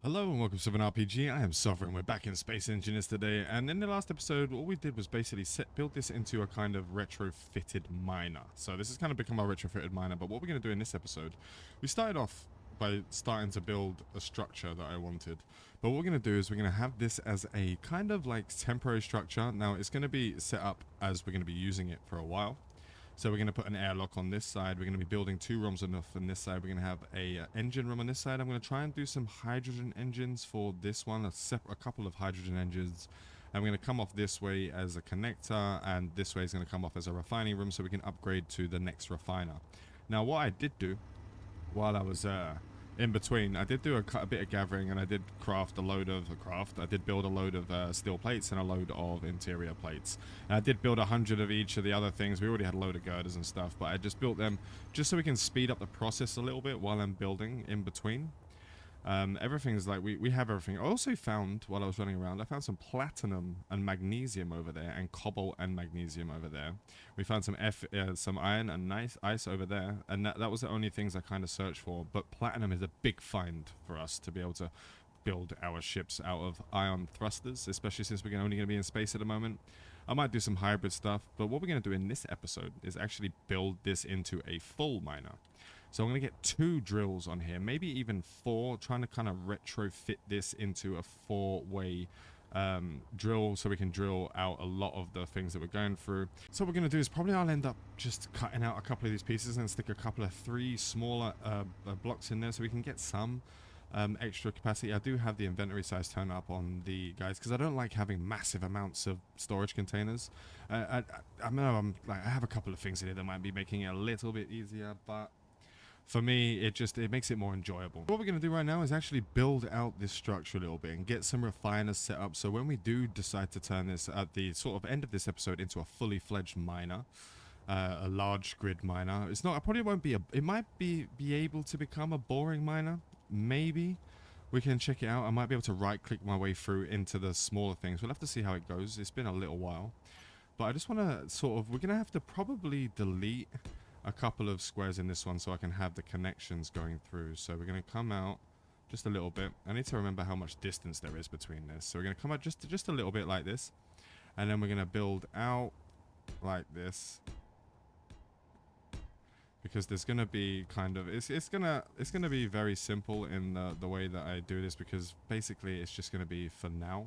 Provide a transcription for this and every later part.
Hello and welcome to sovereignrpg. I am Sovereign. We're back in Space Engineers today, and in the last episode all we did was basically build this into a kind of retrofitted miner. So this has kind of become our retrofitted miner, but what we're going to do in this episode, we started off by starting to build a structure that I wanted. But what we're going to do is we're going to have this as a kind of like temporary structure. Now it's going to be set up as we're going to be using it for a while. So we're going to put an airlock on this side. We're going to be building 2 rooms on this side. We're going to have a engine room on this side. I'm going to try and do some hydrogen engines for this one, a couple of hydrogen engines. I'm going to come off this way as a connector, and this way is going to come off as a refining room so we can upgrade to the next refiner. Now what I did do while I was in between, I did do a bit of gathering, and I did craft a load of I did build a load of steel plates and a load of interior plates, and I did build 100 of each of the other things. We already had a load of girders and stuff, but I just built them just so we can speed up the process a little bit while I'm building in between. Everything's like we have everything. I also found while I was running around, I found some platinum and magnesium over there, and cobalt and magnesium over there. We found some some iron and ice over there, and that was the only things I kind of searched for. But platinum is a big find for us to be able to build our ships out of ion thrusters, especially since we're only going to be in space at the moment. I might do some hybrid stuff, but what we're going to do in this episode is actually build this into a full miner. So I'm going to get 2 drills on here, maybe even 4, trying to kind of retrofit this into a 4-way drill so we can drill out a lot of the things that we're going through. So what we're going to do is probably I'll end up just cutting out a couple of these pieces and stick a couple of 3 smaller blocks in there so we can get some extra capacity. I do have the inventory size turn up on the guys because I don't like having massive amounts of storage containers. I know I have a couple of things in here that might be making it a little bit easier, but for me, it makes it more enjoyable. What we're going to do right now is actually build out this structure a little bit and get some refiners set up. So when we do decide to turn this at the sort of end of this episode into a fully fledged miner, a large grid miner, it's not. I probably won't be. It might be able to become a boring miner. Maybe we can check it out. I might be able to right-click my way through into the smaller things. We'll have to see how it goes. It's been a little while, but I just want to sort of. We're going to have to probably delete a couple of squares in this one so I can have the connections going through. So we're going to come out just a little bit. I need to remember how much distance there is between this. So we're going to come out just a little bit like this, and then we're going to build out like this, because there's going to be kind of it's going to be very simple in the way that I do this, because basically it's just going to be for now.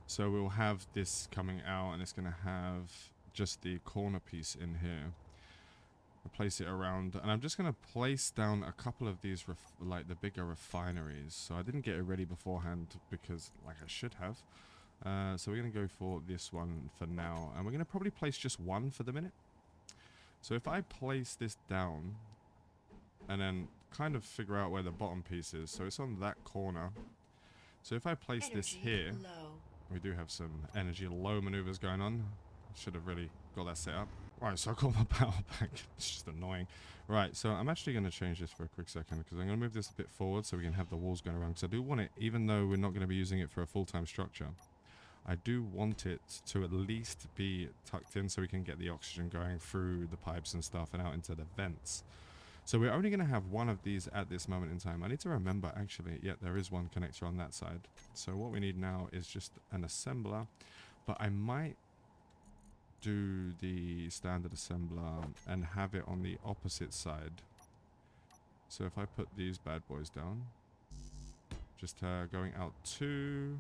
So we'll have this coming out, and it's going to have just the corner piece in here. Place it around, and I'm just going to place down a couple of these like the bigger refineries. So I didn't get it ready beforehand because like I should have. So we're going to go for this one for now, and we're going to probably place just one for the minute. So if I place this down and then kind of figure out where the bottom piece is, so it's on that corner. So if I place this here, we do have some energy low maneuvers going on. Should have really got that set up. Right, so I got my power back. It's just annoying. Right, so I'm actually going to change this for a quick second, because I'm going to move this a bit forward so we can have the walls going around. Because I do want it, even though we're not going to be using it for a full-time structure, I do want it to at least be tucked in so we can get the oxygen going through the pipes and stuff and out into the vents. So we're only going to have one of these at this moment in time. I need to remember, actually, yeah, there is one connector on that side. So what we need now is just an assembler, but I might do the standard assembler and have it on the opposite side. So if I put these bad boys down, just going out 2,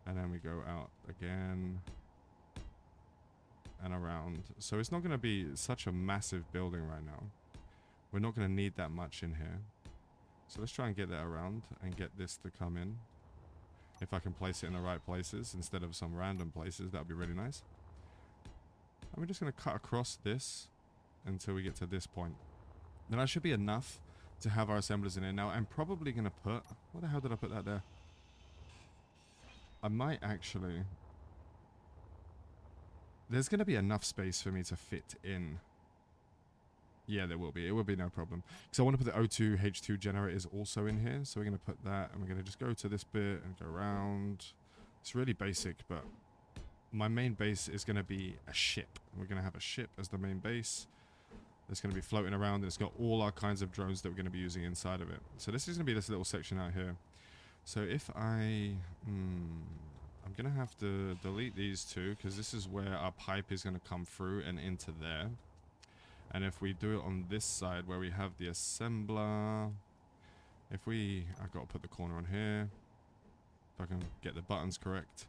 and then we go out again and around. So it's not going to be such a massive building right now. We're not going to need that much in here. So let's try and get that around and get this to come in. If I can place it in the right places instead of some random places, that would be really nice. And we're just going to cut across this until we get to this point. Then that should be enough to have our assemblers in here. Now, I'm probably going to put... What the hell did I put that there? I might actually... There's going to be enough space for me to fit in. Yeah, there will be. It will be no problem. Because I want to put the O2 H2 generators also in here. So we're going to put that, and we're going to just go to this bit and go around. It's really basic, but... my main base is going to be a ship. We're going to have a ship as the main base. It's going to be floating around, and it's got all our kinds of drones that we're going to be using inside of it. So this is going to be this little section out here. So if I'm going to have to delete these two because this is where our pipe is going to come through and into there. And if we do it on this side where we have the assembler, I've got to put the corner on here, if I can get the buttons correct.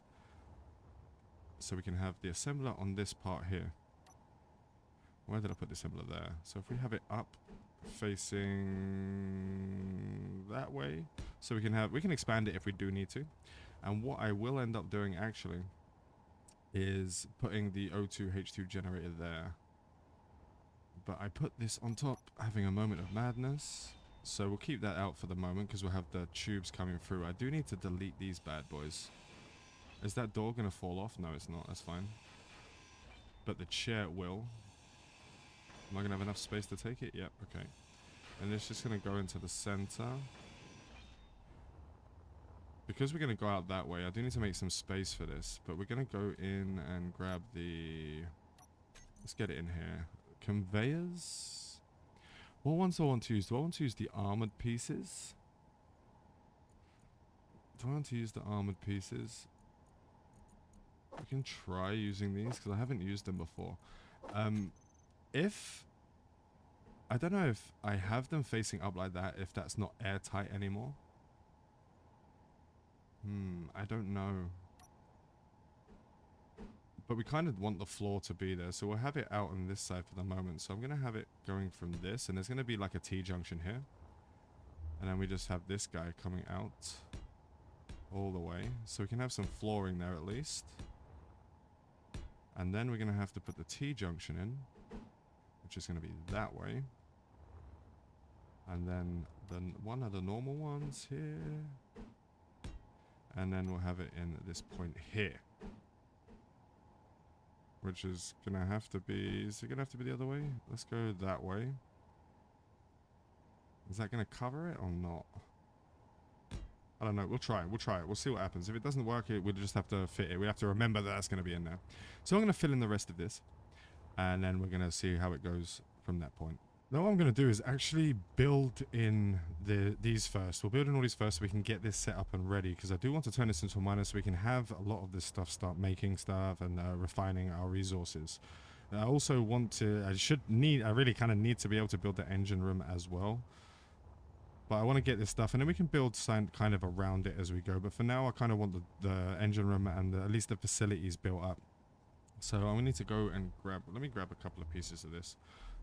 So we can have the assembler on this part here. Where did I put the assembler? There. So if we have it up facing that way, so we can expand it if we do need to. And what I will end up doing actually is putting the O2 H2 generator there. But I put this on top, having a moment of madness. So we'll keep that out for the moment because we'll have the tubes coming through. I do need to delete these bad boys. Is that door going to fall off? No, it's not. That's fine. But the chair will. Am I going to have enough space to take it? Yep, okay. And it's just going to go into the center. Because we're going to go out that way, I do need to make some space for this. But we're going to go in and grab the... Let's get it in here. Conveyors? What ones do I want to use? Do I want to use the armored pieces? Do I want to use the armored pieces? I can try using these because I haven't used them before. I don't know if I have them facing up like that, if that's not airtight anymore. I don't know. But we kind of want the floor to be there, so we'll have it out on this side for the moment. So I'm going to have it going from this, and there's going to be like a T-junction here. And then we just have this guy coming out all the way. So we can have some flooring there at least. And then we're going to have to put the T-junction in, which is going to be that way. And then one of the normal ones here. And then we'll have it in at this point here. Which is going to have to be... Is it going to have to be the other way? Let's go that way. Is that going to cover it or not? I don't know. We'll try it. We'll see what happens. If it doesn't work, we'll just have to fit it. We have to remember that that's going to be in there. So I'm going to fill in the rest of this. And then we're going to see how it goes from that point. Now what I'm going to do is actually build in these first. We'll build in all these first so we can get this set up and ready. Because I do want to turn this into a miner so we can have a lot of this stuff start making stuff and refining our resources. I also want to... I really kind of need to be able to build the engine room as well. But I want to get this stuff, and then we can build kind of around it as we go. But for now, I kind of want the engine room and at least the facilities built up. So I'm going to need to go and grab... Let me grab a couple of pieces of this.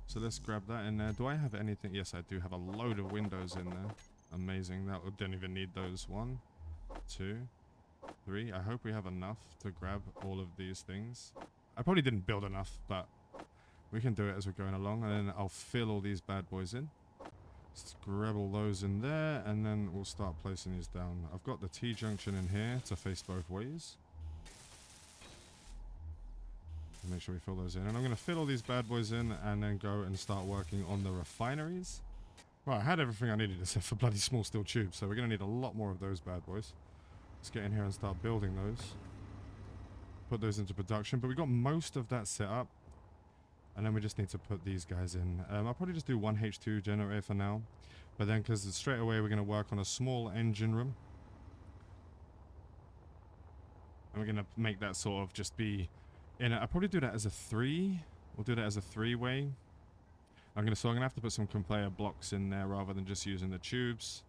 So let's grab that in there. Do I have anything? Yes, I do have a load of windows in there. Amazing. Don't even need those. 1, 2, 3. I hope we have enough to grab all of these things. I probably didn't build enough, but we can do it as we're going along. And then I'll fill all these bad boys in. Let's grab all those in there, and then we'll start placing these down. I've got the T-junction in here to face both ways. Make sure we fill those in. And I'm going to fill all these bad boys in and then go and start working on the refineries. Right, I had everything I needed except for bloody small steel tubes, so we're going to need a lot more of those bad boys. Let's get in here and start building those. Put those into production. But we got most of that set up. And then we just need to put these guys in. I'll probably just do one H2 generator for now. But then, because straight away we're going to work on a small engine room. And we're going to make that sort of just be... I'll probably do that as a 3. We'll do that as a 3-way. So I'm going to have to put some conveyor blocks in there rather than just using the tubes.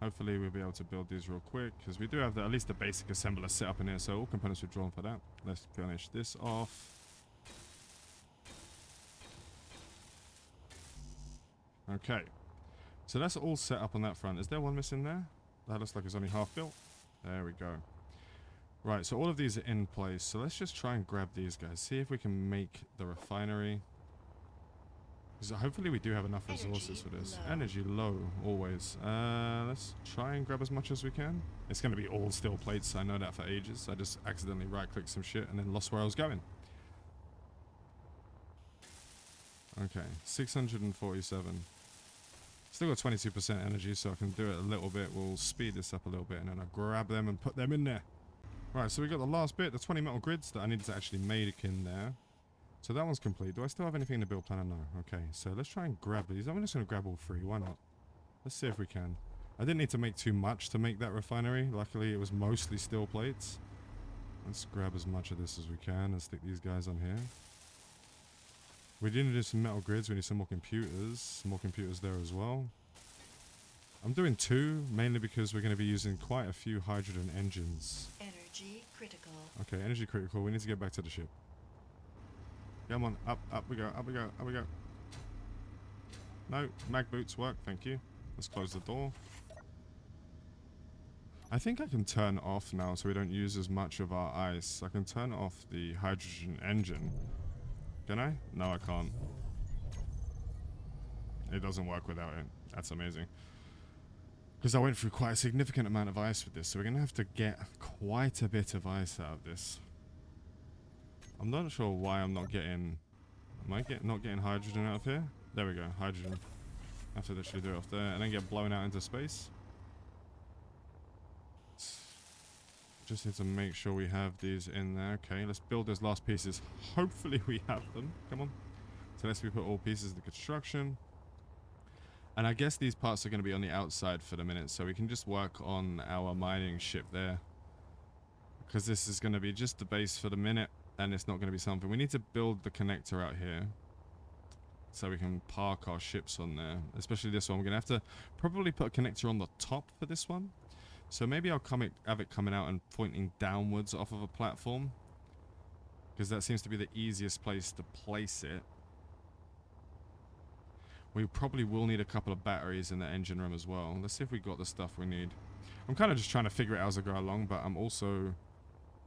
Hopefully we'll be able to build these real quick, because we do have at least the basic assembler set up in here, so all components are drawn for that. Let's finish this off. Okay, so that's all set up on that front. Is there one missing there? That looks like it's only half built. There we go. Right, so all of these are in place. So let's just try and grab these guys. See if we can make the refinery. Because hopefully we do have enough resources for this. Energy low, always. Let's try and grab as much as we can. It's going to be all steel plates. I know that for ages. I just accidentally right-clicked some shit and then lost where I was going. Okay, 647. Still got 22% energy, so I can do it a little bit. We'll speed this up a little bit, and then I'll grab them and put them in there. Right, so we got the last bit, the 20 metal grids that I needed to actually make in there. So that one's complete. Do I still have anything in the build planner? No. Okay, so let's try and grab these. I'm just going to grab all 3. Why not? Let's see if we can. I didn't need to make too much to make that refinery. Luckily, it was mostly steel plates. Let's grab as much of this as we can and stick these guys on here. We do need some metal grids. We need some more computers. Some more computers there as well. I'm doing 2, mainly because we're going to be using quite a few hydrogen engines. Energy critical. Okay, energy critical. We need to get back to the ship. Come on, up we go, up we go, up we go. No, mag boots work, thank you. Let's close the door. I think I can turn off now so we don't use as much of our ice. I can turn off the hydrogen engine. Can I? No, I can't. It doesn't work without it. That's amazing. Because I went through quite a significant amount of ice with this, so we're going to have to get quite a bit of ice out of this. I'm not sure why I'm not getting... Am I not getting hydrogen out of here? There we go, hydrogen. I have to literally do it off there and then get blown out into space. Just need to make sure we have these in there. Okay, let's build those last pieces. Hopefully we have them. Come on. So let's put all pieces into construction. And I guess these parts are going to be on the outside for the minute, so we can just work on our mining ship there. Because this is going to be just the base for the minute, and it's not going to be something. We need to build the connector out here, so we can park our ships on there. Especially this one. We're going to have to probably put a connector on the top for this one. So maybe I'll have it coming out and pointing downwards off of a platform. Because that seems to be the easiest place to place it. We probably will need a couple of batteries in the engine room as well. Let's see if we got the stuff we need. I'm kind of just trying to figure it out as I go along, but I'm also...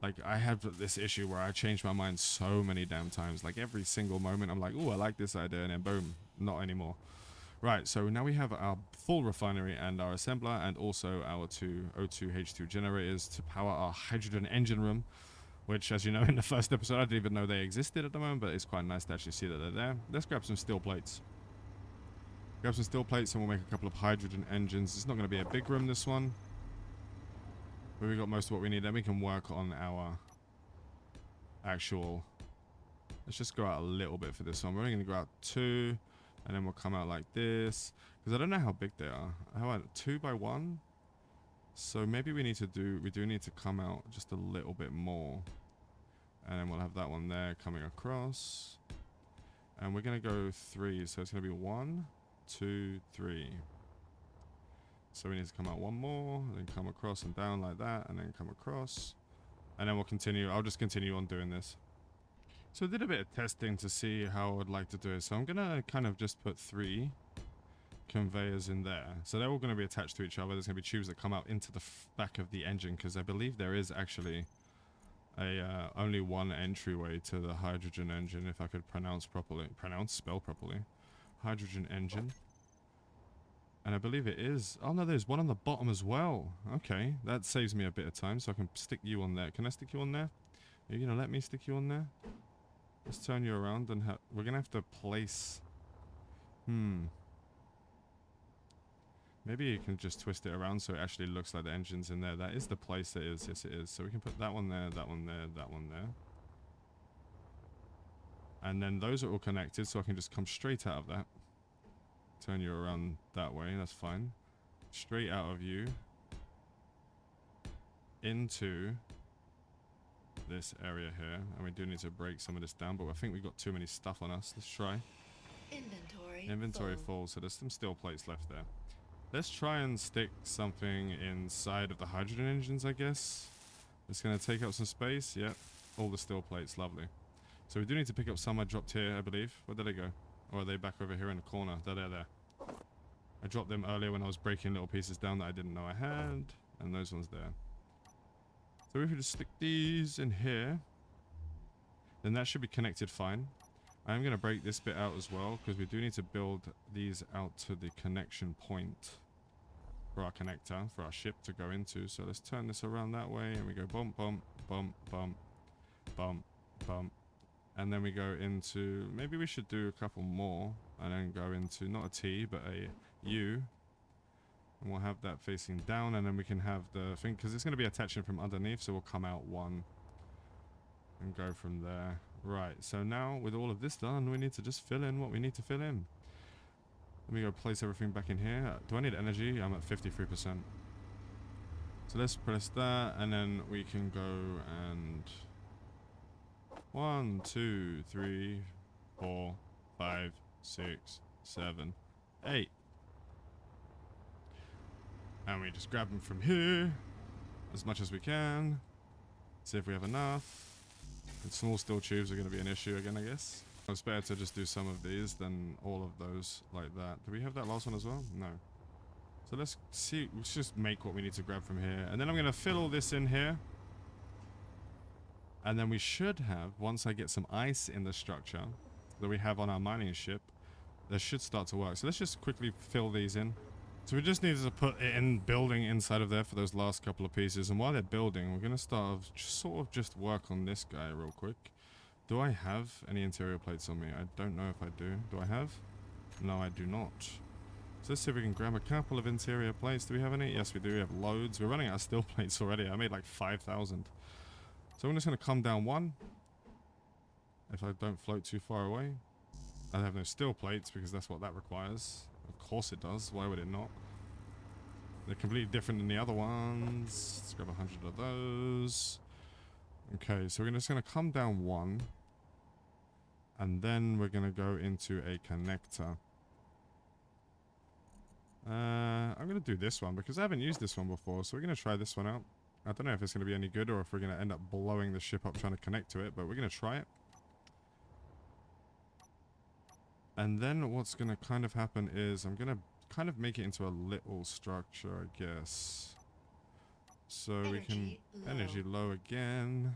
Like, I have this issue where I change my mind so many damn times. Like, every single moment I'm like, oh, I like this idea, and then boom, not anymore. Right, so now we have our full refinery and our assembler, and also our 2 O2H2 generators to power our hydrogen engine room, which, as you know, in the first episode, I didn't even know they existed at the moment, but it's quite nice to actually see that they're there. Let's grab some steel plates. Grab some steel plates and we'll make a couple of hydrogen engines. It's not going to be a big room, this one. But we got most of what we need. Then we can work on our actual... Let's just go out a little bit for this one. We're only going to go out 2. And then we'll come out like this. Because I don't know how big they are. How about 2 by 1? So maybe we do need to come out just a little bit more. And then we'll have that one there coming across. And we're going to go 3. So it's going to be 1, 2, 3. So we need to come out 1 more, then come across and down like that, and then come across. And then we'll continue. I'll just continue on doing this. So I did a bit of testing to see how I would like to do it. So I'm going to kind of just put 3 conveyors in there. So they're all going to be attached to each other. There's going to be tubes that come out into the back of the engine, because I believe there is actually a only one entryway to the hydrogen engine, if I could spell properly. Hydrogen engine. And I believe it is... Oh no, there's one on the bottom as well. Okay, that saves me a bit of time, so I can stick you on there. Can I stick you on there? Are you going to let me stick you on there? Let's turn you around and we're going to have to place... Maybe you can just twist it around so it actually looks like the engine's in there. That is the place it is. Yes, it is. So we can put that one there, that one there, that one there. And then those are all connected, so I can just come straight out of that. Turn you around that way. That's fine. Straight out of you. Into this area here. And we do need to break some of this down, but I think we've got too many stuff on us. Let's try. Inventory full. So there's some steel plates left there. Let's try and stick something inside of the hydrogen engines, I guess. It's going to take up some space. Yep. All the steel plates. Lovely. So we do need to pick up some I dropped here, I believe. Where did they go? Or are they back over here in the corner? They're there. I dropped them earlier when I was breaking little pieces down that I didn't know I had. And those ones there. So if we just stick these in here, then that should be connected fine. I am going to break this bit out as well, because we do need to build these out to the connection point for our connector, for our ship to go into. So let's turn this around that way, and we go bump, bump, bump, bump, bump, bump. And then we go into, maybe we should do a couple more, and then go into not a T, but a U. And we'll have that facing down, and then we can have the thing, because it's going to be attaching from underneath, so we'll come out 1 and go from there. Right, so now with all of this done, we need to just fill in what we need to fill in. Let me go place everything back in here. Do I need energy? I'm at 53%. So let's press that, and then we can go and 1, 2, 3, 4, 5, 6, 7, 8. And we just grab them from here as much as we can. See if we have enough. And small steel tubes are going to be an issue again, I guess. It's better to just do some of these than all of those like that. Do we have that last one as well? No. So let's see. Let's just make what we need to grab from here. And then I'm going to fill all this in here. And then we should have, once I get some ice in the structure that we have on our mining ship, this should start to work. So let's just quickly fill these in. So we just needed to put it in building inside of there for those last couple of pieces. And while they're building, we're going to start sort of just work on this guy real quick. Do I have any interior plates on me? I don't know if I do. Do I have? No, I do not. So let's see if we can grab a couple of interior plates. Do we have any? Yes, we do. We have loads. We're running out of steel plates already. I made like 5,000. So I'm just going to come down one. If I don't float too far away. I have no steel plates because that's what that requires. Of course it does. Why would it not? They're completely different than the other ones. Let's grab 100 of those. Okay, so we're just going to come down one. And then we're going to go into a connector. I'm going to do this one because I haven't used this one before. So we're going to try this one out. I don't know if it's going to be any good or if we're going to end up blowing the ship up trying to connect to it. But we're going to try it. And then what's going to kind of happen is I'm going to kind of make it into a little structure, I guess. So we can... Energy low again.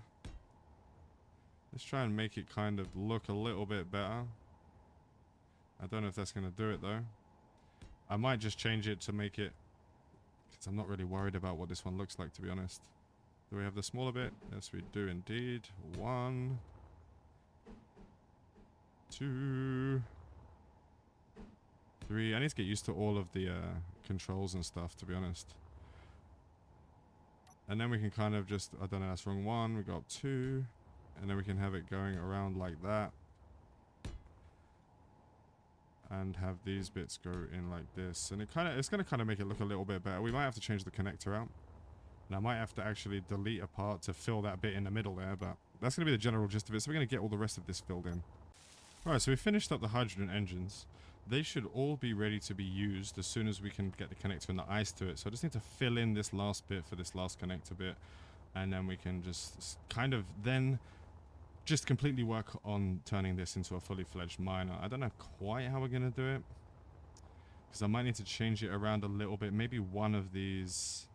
Let's try and make it kind of look a little bit better. I don't know if that's going to do it though. I might just change it to make it... Because I'm not really worried about what this one looks like, to be honest. Do we have the smaller bit? Yes, we do indeed. 1, 2, 3. I need to get used to all of the controls and stuff, to be honest. And then we can kind of just... I don't know, that's wrong 1. We got 2. And then we can have it going around like that. And have these bits go in like this. And it's going to kind of make it look a little bit better. We might have to change the connector out. And I might have to actually delete a part to fill that bit in the middle there. But that's going to be the general gist of it. So we're going to get all the rest of this filled in. Alright, so we finished up the hydrogen engines. They should all be ready to be used as soon as we can get the connector and the ice to it. So I just need to fill in this last bit for this last connector bit. And then we can just kind of then just completely work on turning this into a fully fledged miner. I don't know quite how we're going to do it. Because I might need to change it around a little bit. Maybe one of these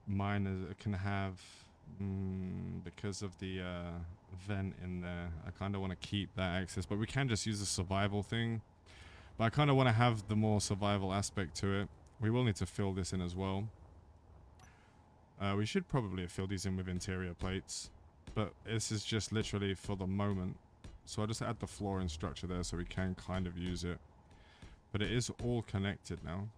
miners can have... because of the vent in there, I kind of want to keep that access, but we can just use the survival thing. But I kind of want to have the more survival aspect to it. We will need to fill this in as well. We should probably have filled these in with interior plates, but this is just literally for the moment. So I'll just add the floor and structure there so we can kind of use it. But it is all connected now.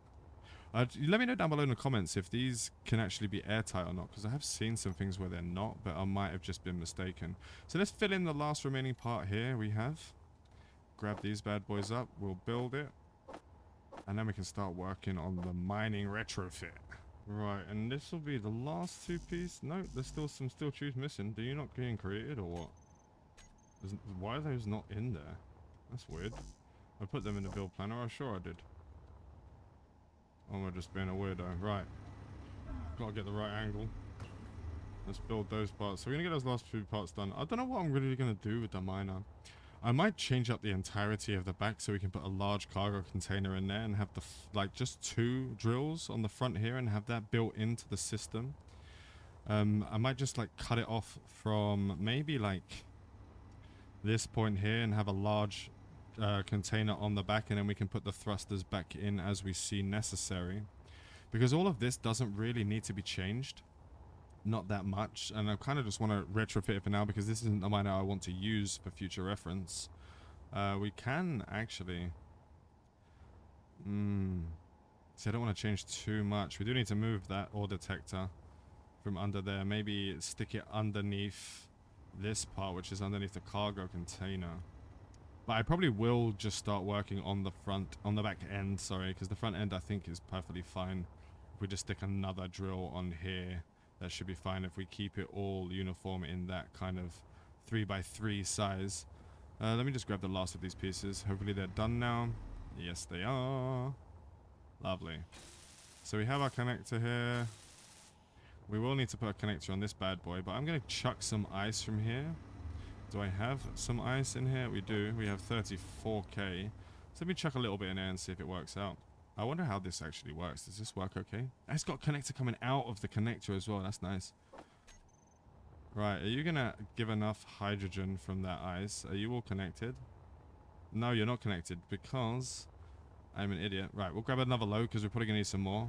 Let me know down below in the comments if these can actually be airtight or not, because I have seen some things where they're not, but I might have just been mistaken. So let's fill in the last remaining part here we have. Grab these bad boys up, we'll build it, and then we can start working on the mining retrofit. Right, and this will be the last two pieces. No, there's still some steel tubes missing. Do you not getting created or what? Why are those not in there? That's weird. I put them in the build planner, I'm sure I did. Oh, we're just being a weirdo. Right. Gotta get the right angle. Let's build those parts. So we're gonna get those last few parts done. I don't know what I'm really gonna do with the miner. I might change up the entirety of the back so we can put a large cargo container in there and have the like just 2 drills on the front here and have that built into the system. I might just like cut it off from maybe like this point here and have a large container on the back, and then we can put the thrusters back in as we see necessary, because all of this doesn't really need to be changed, not that much, and I kind of just want to retrofit it for now because this isn't the miner I want to use for future reference. We can actually so I don't want to change too much. We do need to move that ore detector from under there, maybe stick it underneath this part, which is underneath the cargo container. But I probably will just start working on the back end, sorry, because the front end I think is perfectly fine. If we just stick another drill on here, that should be fine if we keep it all uniform in that kind of 3x3 size. Let me just grab the last of these pieces. Hopefully they're done now. Yes, they are. Lovely. So we have our connector here. We will need to put a connector on this bad boy, but I'm going to chuck some ice from here. Do I have some ice in here? We do. We have 34k. So let me chuck a little bit in there and see if it works out. I wonder how this actually works. Does this work okay? It's got a connector coming out of the connector as well. That's nice. Right, are you going to give enough hydrogen from that ice? Are you all connected? No, you're not connected because I'm an idiot. Right, we'll grab another load because we're probably going to need some more.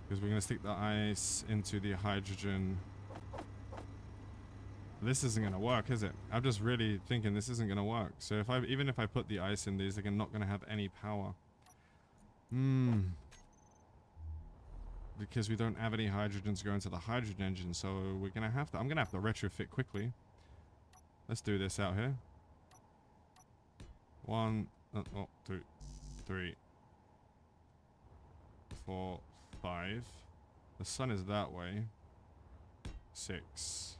Because we're going to stick the ice into the hydrogen. This isn't going to work, is it? I'm just really thinking this isn't going to work. So if even if I put the ice in these, they're not going to have any power. Because we don't have any hydrogen to go into the hydrogen engine, so we're going to have to... I'm going to have to retrofit quickly. Let's do this out here. 1, 2, 3, 4, 5. The sun is that way. 6.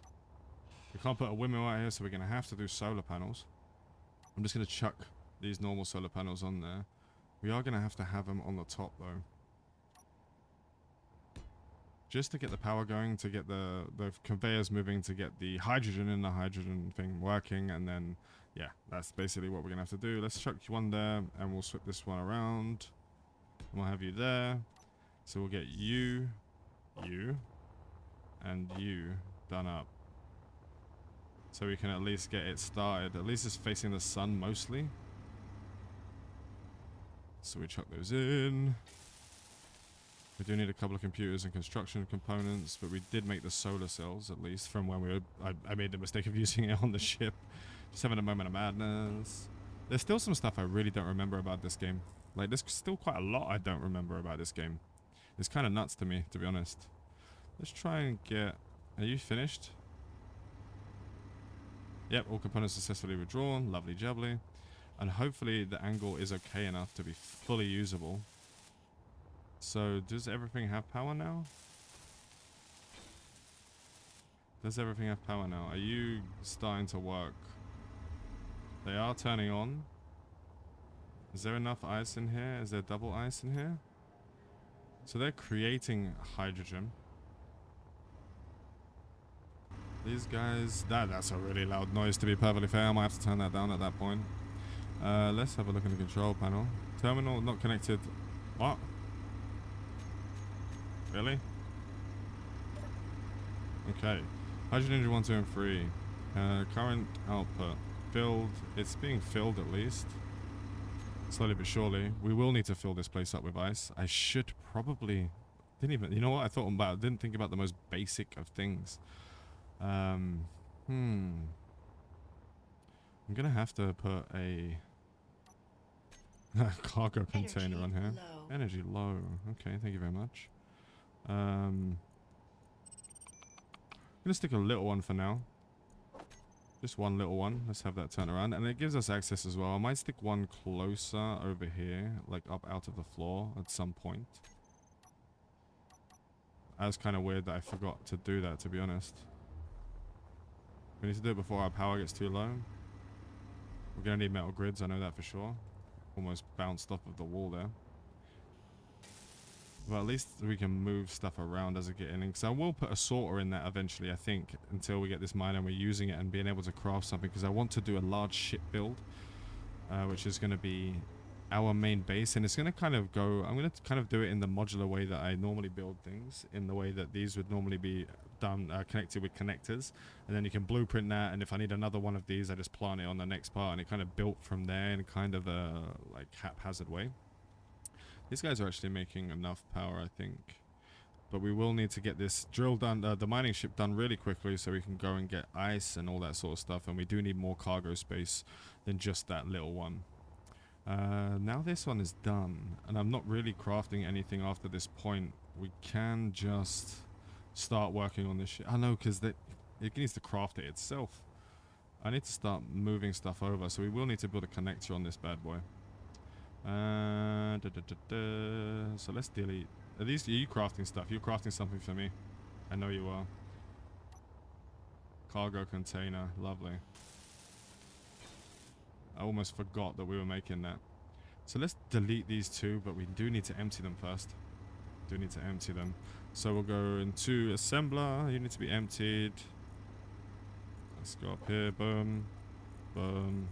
We can't put a windmill out here, so we're going to have to do solar panels. I'm just going to chuck these normal solar panels on there. We are going to have them on the top, though. Just to get the power going, to get the conveyors moving, to get the hydrogen in the hydrogen thing working, and then, yeah, that's basically what we're going to have to do. Let's chuck one there, and we'll swap this one around. And we'll have you there. So we'll get you, and you done up. So we can at least get it started. At least it's facing the sun mostly. So we chuck those in. We do need a couple of computers and construction components, but we did make the solar cells, at least, from when we were... I made the mistake of using it on the ship. Just having a moment of madness. There's still some stuff I really don't remember about this game. Like, there's still quite a lot I don't remember about this game. It's kind of nuts to me, to be honest. Let's try and get... Are you finished? Yep, all components successfully withdrawn. Lovely jubbly. And hopefully the angle is okay enough to be fully usable. So, does everything have power now? Does everything have power now? Are you starting to work? They are turning on. Is there enough ice in here? Is there double ice in here? So they're creating hydrogen. These guys... That's a really loud noise, to be perfectly fair. I might have to turn that down at that point. Let's have a look in the control panel. Terminal not connected. What? Really? Okay. Hydrogen engine 1, 2, and 3. Current output. Filled. It's being filled at least. Slowly but surely. We will need to fill this place up with ice. I should probably... Didn't even... You know what I thought about? Didn't think about the most basic of things. I'm gonna have to put a cargo container on here. Energy low. Okay, thank you very much. I'm gonna stick a little one for now. Just one little one. Let's have that turn around, and it gives us access as well. I might stick one closer over here, like up out of the floor at some point. That's kind of weird that I forgot to do that, to be honest. We need to do it before our power gets too low. We're going to need metal grids, I know that for sure. Almost bounced off of the wall there. But at least we can move stuff around as we get in. Because I will put a sorter in that eventually, I think, until we get this mine and we're using it and being able to craft something. Because I want to do a large ship build, which is going to be our main base. And it's going to kind of go... I'm going to kind of do it in the modular way that I normally build things. In the way that these would normally be done, connected with connectors. And then you can blueprint that. And if I need another one of these, I just plant it on the next part. And it kind of built from there in kind of a like haphazard way. These guys are actually making enough power, I think. But we will need to get this drill done, the mining ship done really quickly so we can go and get ice and all that sort of stuff. And we do need more cargo space than just that little one. Now this one is done. And I'm not really crafting anything after this point. We can just start working on this shit. I know, because it needs to craft it itself. I need to start moving stuff over, so we will need to build a connector on this bad boy. So let's delete. Are you crafting stuff? You're crafting something for me. I know you are. Cargo container. Lovely. I almost forgot that we were making that. So let's delete these two, but we do need to empty them first. Do need to empty them. So we'll go into assembler. You need to be emptied. Let's go up here. Boom. Boom.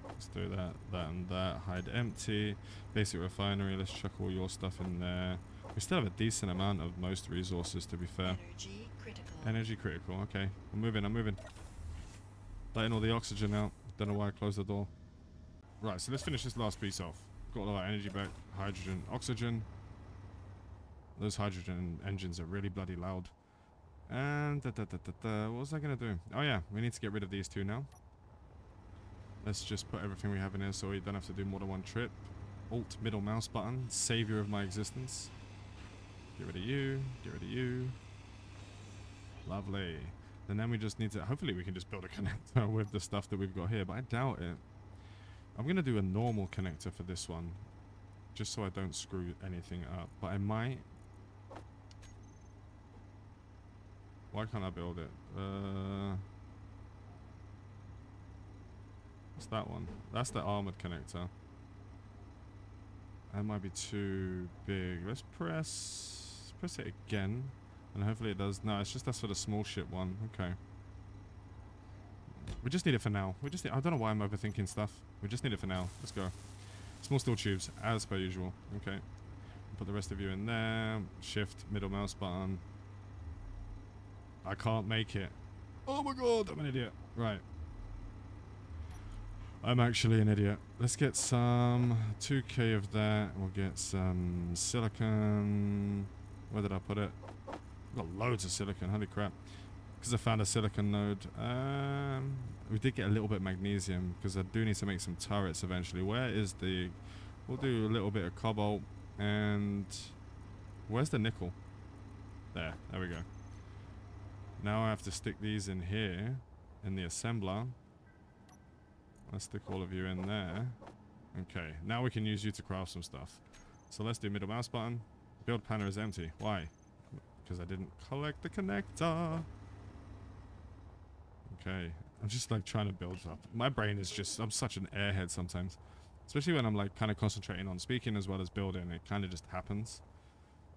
Let's do that, that, and that. Hide empty. Basic refinery. Let's chuck all your stuff in there. We still have a decent amount of most resources, to be fair. Energy critical. Energy critical. Okay. I'm moving. I'm moving. Letting all the oxygen out. Don't know why I closed the door. Right. So let's finish this last piece off. Got all our energy back. Hydrogen. Oxygen. Those hydrogen engines are really bloody loud. And what was I going to do? Oh yeah. We need to get rid of these two now. Let's just put everything we have in here so we don't have to do more than one trip. Alt middle mouse button, savior of my existence. Get rid of you, get rid of you. Lovely. And then we just need to, hopefully we can just build a connector with the stuff that we've got here, but I doubt it. I'm going to do a normal connector for this one, just so I don't screw anything up, but I might. Why can't I build it? What's that one? That's the armored connector. That might be too big. Let's press it again, and hopefully it does. No, it's just that's for the small ship one. Okay. We just need it for now. We just need, I don't know why I'm overthinking stuff. We just need it for now. Let's go. Small steel tubes, as per usual. Okay. Put the rest of you in there. Shift, middle mouse button. I can't make it. Oh my god, I'm an idiot. Right. I'm actually an idiot. Let's get some 2k of that. We'll get some silicon. Where did I put it? I've got loads of silicon. Holy crap. Because I found a silicon node. We did get a little bit of magnesium because I do need to make some turrets eventually. Where is the... We'll do a little bit of cobalt. And... Where's the nickel? There we go. Now I have to stick these in here. In the assembler. Let's stick all of you in there. Okay, now we can use you to craft some stuff. So let's do middle mouse button. Build panel is empty. Why? Because I didn't collect the connector. Okay, I'm just like trying to build up. My brain is just, I'm such an airhead sometimes. Especially when I'm like kind of concentrating on speaking as well as building. It kind of just happens.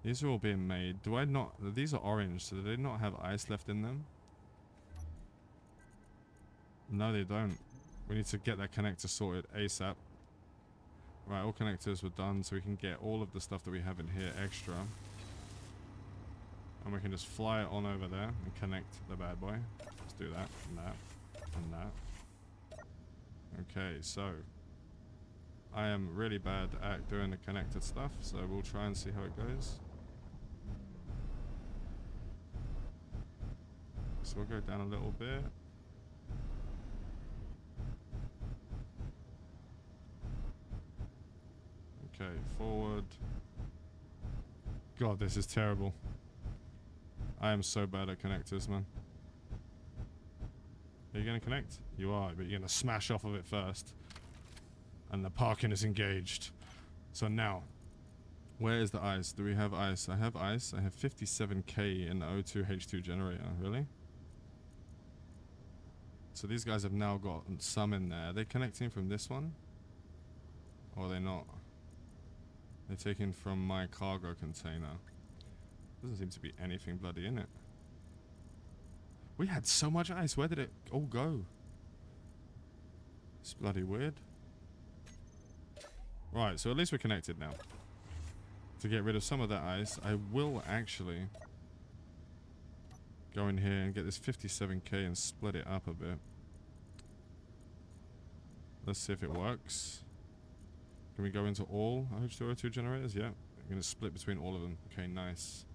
These are all being made. Do I not, these are orange, so do they not have ice left in them? No, they don't. We need to get that connector sorted ASAP. Right, all connectors were done, so we can get all of the stuff that we have in here extra. And we can just fly it on over there and connect the bad boy. Let's do that, and that, and that. Okay, so I am really bad at doing the connected stuff, so we'll try and see how it goes. So we'll go down a little bit. Okay, forward. God, this is terrible. I am so bad at connectors, man. Are you going to connect? You are, but you're going to smash off of it first. And the parking is engaged. So now, where is the ice? Do we have ice? I have ice. I have 57k in the O2H2 generator. Really? So these guys have now got some in there. Are they connecting from this one? Or are they not? They're taking from my cargo container. Doesn't seem to be anything bloody in it. We had so much ice. Where did it all go? It's bloody weird. Right, so at least we're connected now. To get rid of some of that ice, I will actually go in here and get this 57k and split it up a bit. Let's see if it works. Can we go into all H2O2 generators? Yeah. I'm going to split between all of them. Okay, nice.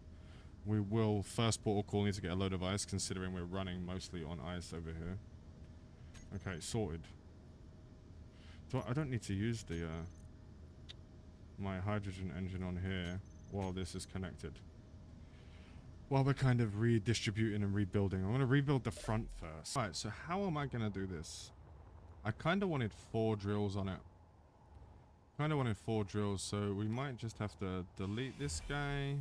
We will, first portal call, need to get a load of ice, considering we're running mostly on ice over here. Okay, sorted. So I don't need to use the my hydrogen engine on here while this is connected. while we're kind of redistributing and rebuilding. I want to rebuild the front first. Alright, so how am I going to do this? I kind of wanted 4 drills on it. Kind of wanted 4 drills, so we might just have to delete this guy,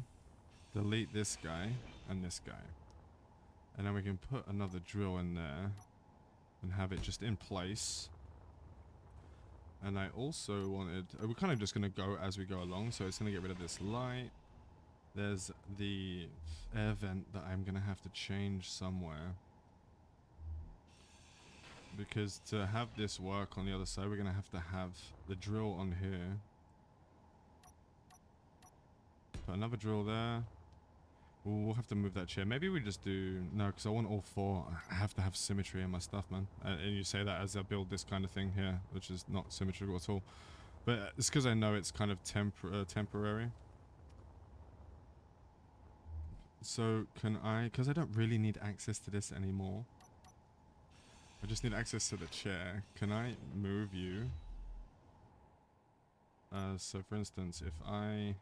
delete this guy, and this guy. And then we can put another drill in there and have it just in place. And I also wanted... we're kind of just going to go as we go along, so it's going to get rid of this light. There's the air vent that I'm going to have to change somewhere. Because to have this work on the other side, we're going to have the drill on here. Put another drill there. We'll have to move that chair. Maybe we just do... No, because I want all 4. I have to have symmetry in my stuff, man. And you say that as I build this kind of thing here, which is not symmetrical at all. But it's because I know it's kind of temporary. So can I... Because I don't really need access to this anymore. I just need access to the chair. Can I move you? So for instance, if I...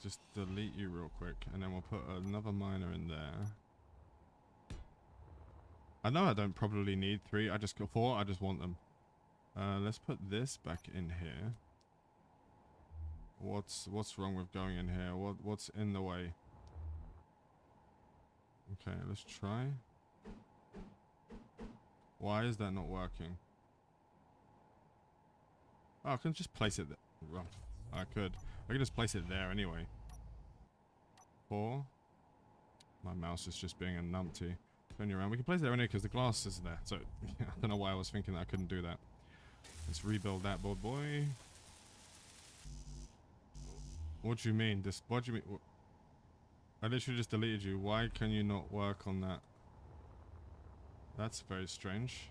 just delete you real quick, and then we'll put another miner in there. I know I don't probably need 3, I just got 4, I just want them. Let's put this back in here. What's wrong with going in here? What's in the way? Okay, let's try. Why is that not working? Oh, I can just place it there. I could just place it there anyway. 4. My mouse is just being a numpty. Turn you around. We can place it there anyway because the glass is there. So I don't know why I was thinking that I couldn't do that. Let's rebuild that board, boy. What do you mean? What do you mean? I literally just deleted you. Why can you not work on that? That's very strange.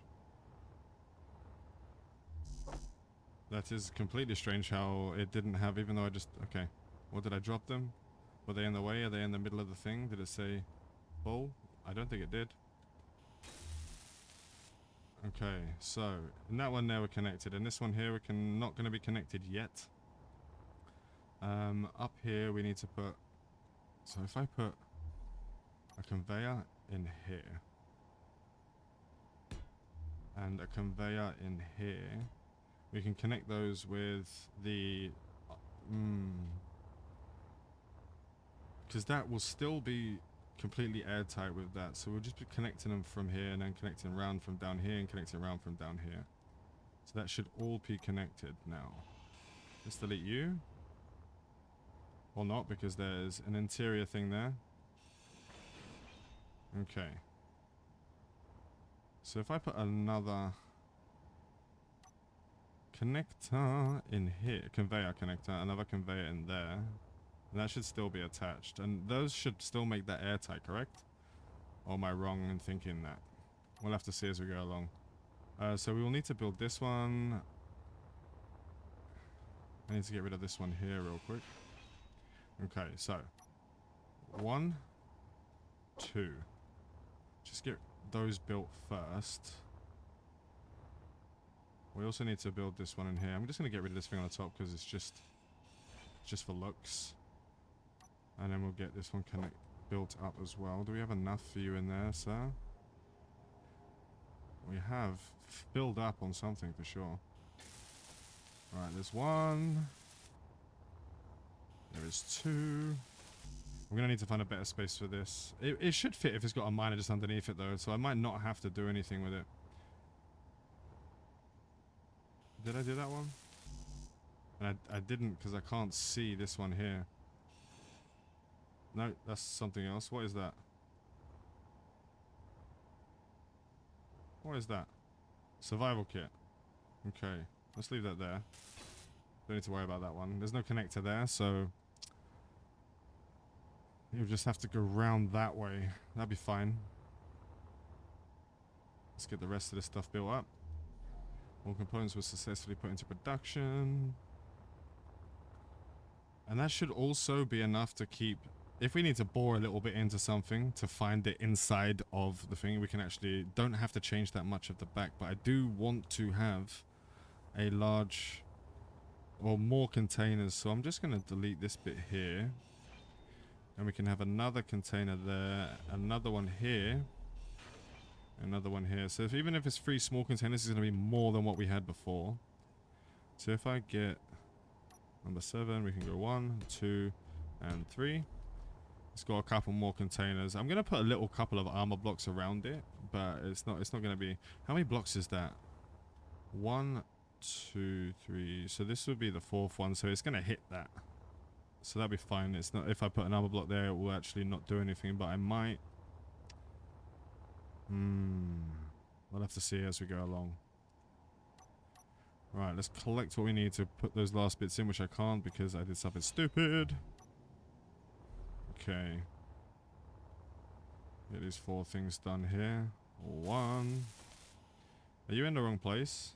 That is completely strange how it didn't have, even though I just... Okay. What, did I drop them? Were they in the way? Are they in the middle of the thing? Did it say full? I don't think it did. Okay, so in that one there we're connected. In this one here we're not going to be connected yet. Up here we need to put... So if I put a conveyor in here and a conveyor in here, we can connect those with the... because that will still be completely airtight with that. So we'll just be connecting them from here and then connecting around from down here and connecting around from down here. So that should all be connected now. Let's delete you. Or not, because there's an interior thing there. Okay. So if I put another connector in here, conveyor connector, another conveyor in there, and that should still be attached. And those should still make that airtight, correct? Or am I wrong in thinking that? We'll have to see as we go along. So we will need to build this one. I need to get rid of this one here real quick. Okay, so 1, 2. Just get those built first. We also need to build this one in here. I'm just going to get rid of this thing on the top because it's just for looks. And then we'll get this one built up as well. Do we have enough for you in there, sir? We have filled up on something for sure. Alright, there's 1. There is 2. I'm going to need to find a better space for this. It should fit if it's got a miner just underneath it though, so I might not have to do anything with it. Did I do that one? And I didn't because I can't see this one here. No, that's something else. What is that? What is that? Survival kit. Okay, let's leave that there. Don't need to worry about that one. There's no connector there, so you'll just have to go round that way. That'd be fine. Let's get the rest of this stuff built up. All components were successfully put into production. And that should also be enough to keep... If we need to bore a little bit into something to find the inside of the thing, we can actually... Don't have to change that much of the back, but I do want to have a large... or more containers, so I'm just going to delete this bit here. And we can have another container there, another one here, another one here. So even if it's 3 small containers, it's going to be more than what we had before. So if I get number 7, we can go 1, 2, and 3. It's got a couple more containers. I'm going to put a little couple of armor blocks around it, but it's not going to be... How many blocks is that? 1, 2, 3. So this would be the 4th one, so it's going to hit that. So that'll be fine. It's not, if I put an armor block there, it will actually not do anything, but I might. We'll have to see as we go along. Right, let's collect what we need to put those last bits in, which I can't because I did something stupid. Okay. Get these 4 things done here. 1. Are you in the wrong place?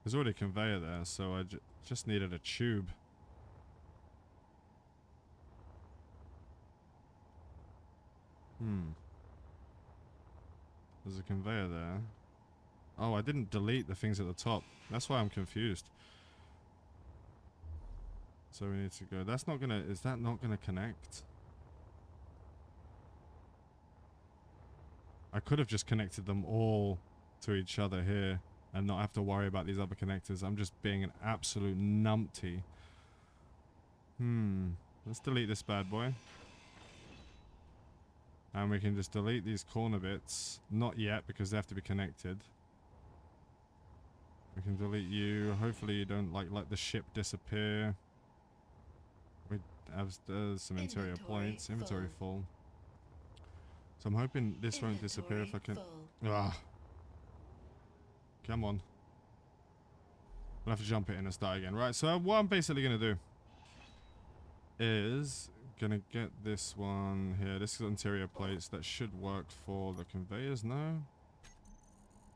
There's already a conveyor there, so I just needed a tube. There's a conveyor there. Oh, I didn't delete the things at the top. That's why I'm confused. So we need to go. That's not gonna... Is that not gonna connect? I could have just connected them all to each other here and not have to worry about these other connectors. I'm just being an absolute numpty. Let's delete this bad boy. And we can just delete these corner bits. Not yet, because they have to be connected. We can delete you. Hopefully you don't let the ship disappear. We have some interior points. Inventory full. So I'm hoping this won't disappear if I can... Ah. Come on. We'll have to jump it in and start again. Right, so what I'm basically going to do is... Gonna get this one here. This is interior plates. That should work for the conveyors, no?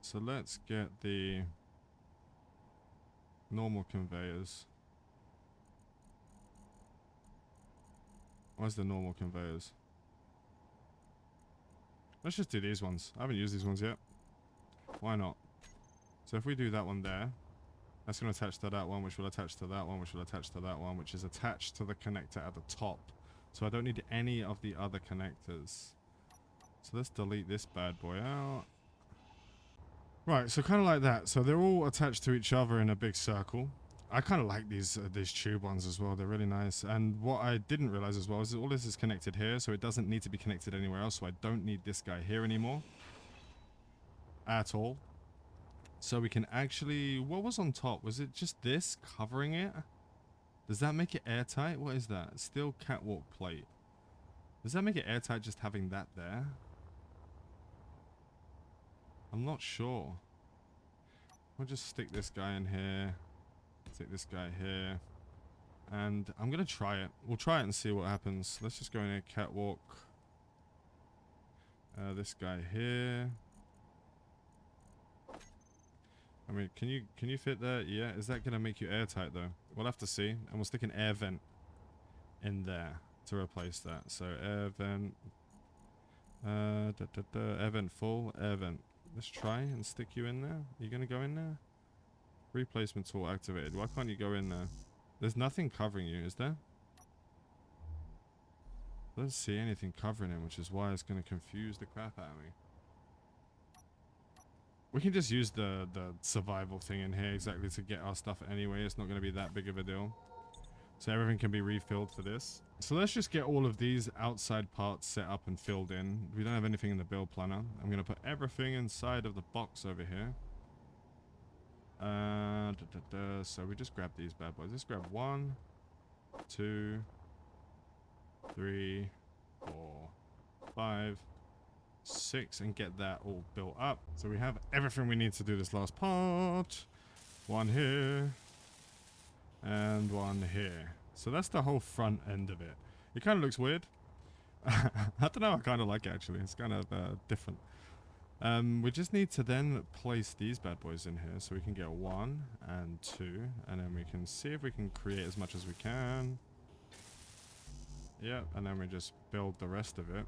So let's get the normal conveyors. Where's the normal conveyors? Let's just do these ones. I haven't used these ones yet. Why not? So if we do that one there, that's going to attach to that one, which will attach to that one, which will attach to that one, which is attached to the connector at the top. So I don't need any of the other connectors. So let's delete this bad boy out. Right, so kind of like that. So they're all attached to each other in a big circle. I kind of like these tube ones as well. They're really nice. And what I didn't realize as well is that all this is connected here, so it doesn't need to be connected anywhere else. So I don't need this guy here anymore. At all. So we can actually... What was on top? Was it just this covering it? Does that make it airtight? What is that? Steel catwalk plate. Does that make it airtight just having that there? I'm not sure. We'll just stick this guy in here. Stick this guy here. And I'm going to try it. We'll try it and see what happens. Let's just go in here. Catwalk. This guy here. I mean, can you fit there? Yeah. Is that going to make you airtight though? We'll have to see. And we'll stick an air vent in there to replace that. So air vent. Air vent full. Air vent. Let's try and stick you in there. Are you going to go in there? Replacement tool activated. Why can't you go in there? There's nothing covering you, is there? I don't see anything covering him, which is why it's going to confuse the crap out of me. We can just use the survival thing in here exactly to get our stuff anyway. It's not going to be that big of a deal. So everything can be refilled for this. So let's just get all of these outside parts set up and filled in. We don't have anything in the build planner. I'm going to put everything inside of the box over here. So we just grab these bad boys. Let's grab 1, 2, 3, 4, 5, 6 and get that all built up. So we have everything we need to do this last part. 1 here and 1 here. So that's the whole front end of it. It kind of looks weird. I don't know, I kind of like it actually. It's kind of different. We just need to then place these bad boys in here so we can get 1 and 2 and then we can see if we can create as much as we can. Yep, and then we just build the rest of it.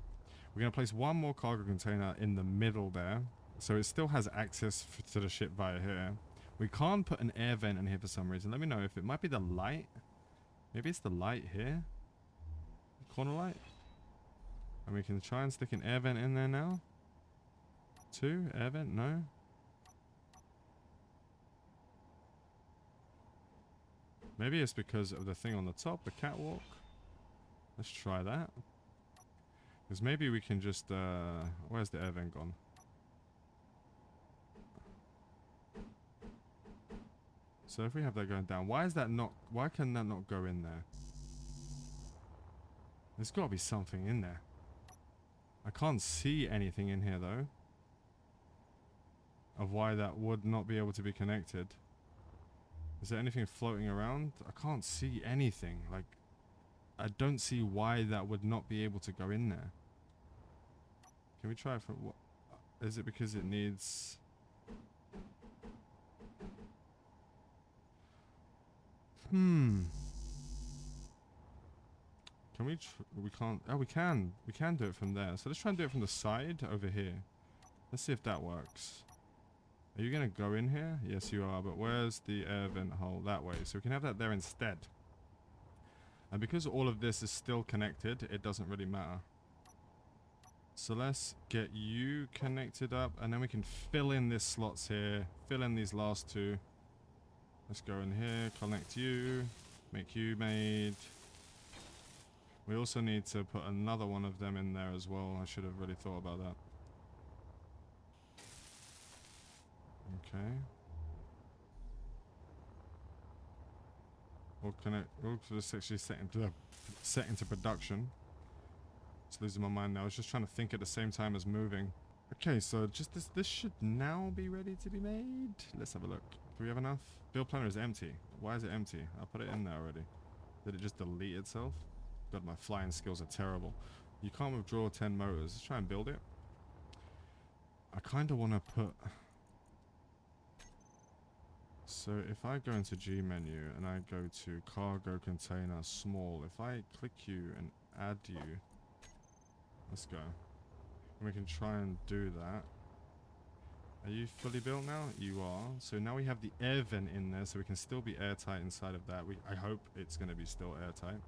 We're going to place 1 more cargo container in the middle there, so it still has access to the ship via here. We can't put an air vent in here for some reason. Let me know if it might be the light. Maybe it's the light here. corner light. And we can try and stick an air vent in there now. 2 air vent, no. Maybe it's because of the thing on the top, the catwalk. Let's try that. Because maybe we can just, where's the air vent gone? So if we have that going down, why can that not go in there? There's got to be something in there. I can't see anything in here though. Of why that would not be able to be connected. Is there anything floating around? I can't see anything. Like, I don't see why that would not be able to go in there. Can we try it for what? Is it because it needs... Can we... we can't... Oh, we can. We can do it from there. So let's try and do it from the side over here. Let's see if that works. Are you going to go in here? Yes, you are. But where's the air vent hole? That way. So we can have that there instead. And because all of this is still connected, it doesn't really matter. So let's get you connected up. And then we can fill in these slots here. Fill in these last 2. Let's go in here. Connect you. Make you made. We also need to put another one of them in there as well. I should have really thought about that. Okay. We'll connect. We'll just actually set into production. Just losing my mind now. I was just trying to think at the same time as moving. Okay, so just this should now be ready to be made. Let's have a look. Do we have enough? Build planner is empty. Why is it empty? I'll put it in there already. Did it just delete itself? God, my flying skills are terrible. You can't withdraw 10 motors. Let's try and build it. I kind of want to put... So if I go into G menu and I go to cargo container small, if I click you and add you, let's go. And we can try and do that. Are you fully built now? You are. So now we have the air vent in there, so we can still be airtight inside of that. I hope it's going to be still airtight.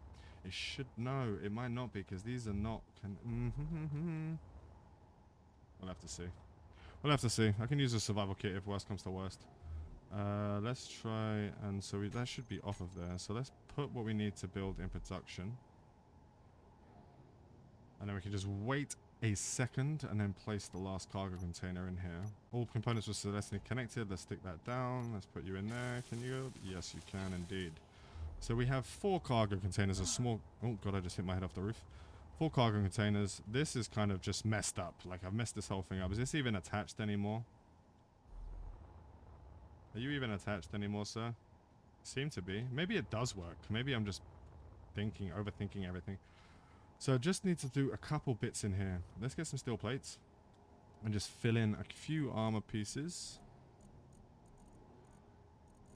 It should, no, it might not be, because these are not, we'll have to see. We'll have to see. I can use a survival kit if worst comes to worst. Let's try, and so that should be off of there. So let's put what we need to build in production. And then we can just wait a second and then place the last cargo container in here. All components were successfully connected. Let's stick that down. Let's put you in there. Can you? Yes, you can indeed. So we have 4 cargo containers, a small... Oh god, I just hit my head off the roof. 4 cargo containers. This is kind of just messed up. Like, I've messed this whole thing up. Is this even attached anymore? Are you even attached anymore, sir? Seem to be. Maybe it does work. Maybe I'm just overthinking everything. So I just need to do a couple bits in here. Let's get some steel plates. And just fill in a few armor pieces.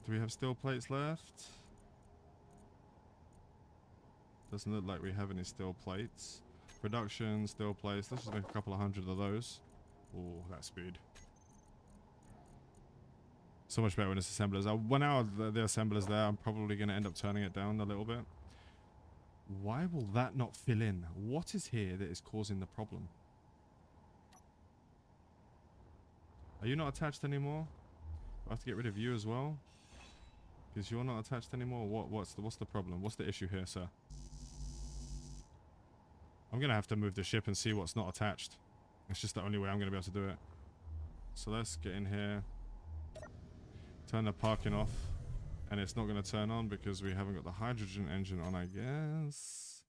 Do we have steel plates left? Doesn't look like we have any steel plates. Production, steel plates. Let's just make a couple of hundred of those. Oh, that speed. So much better when it's assemblers. When out the assemblers there, I'm probably going to end up turning it down a little bit. Why will that not fill in? What is here that is causing the problem? Are you not attached anymore? I have to get rid of you as well? Because you're not attached anymore? What's the problem? What's the issue here, sir? I'm going to have to move the ship and see what's not attached. It's just the only way I'm going to be able to do it. So let's get in here. Turn the parking off. And it's not going to turn on because we haven't got the hydrogen engine on, I guess.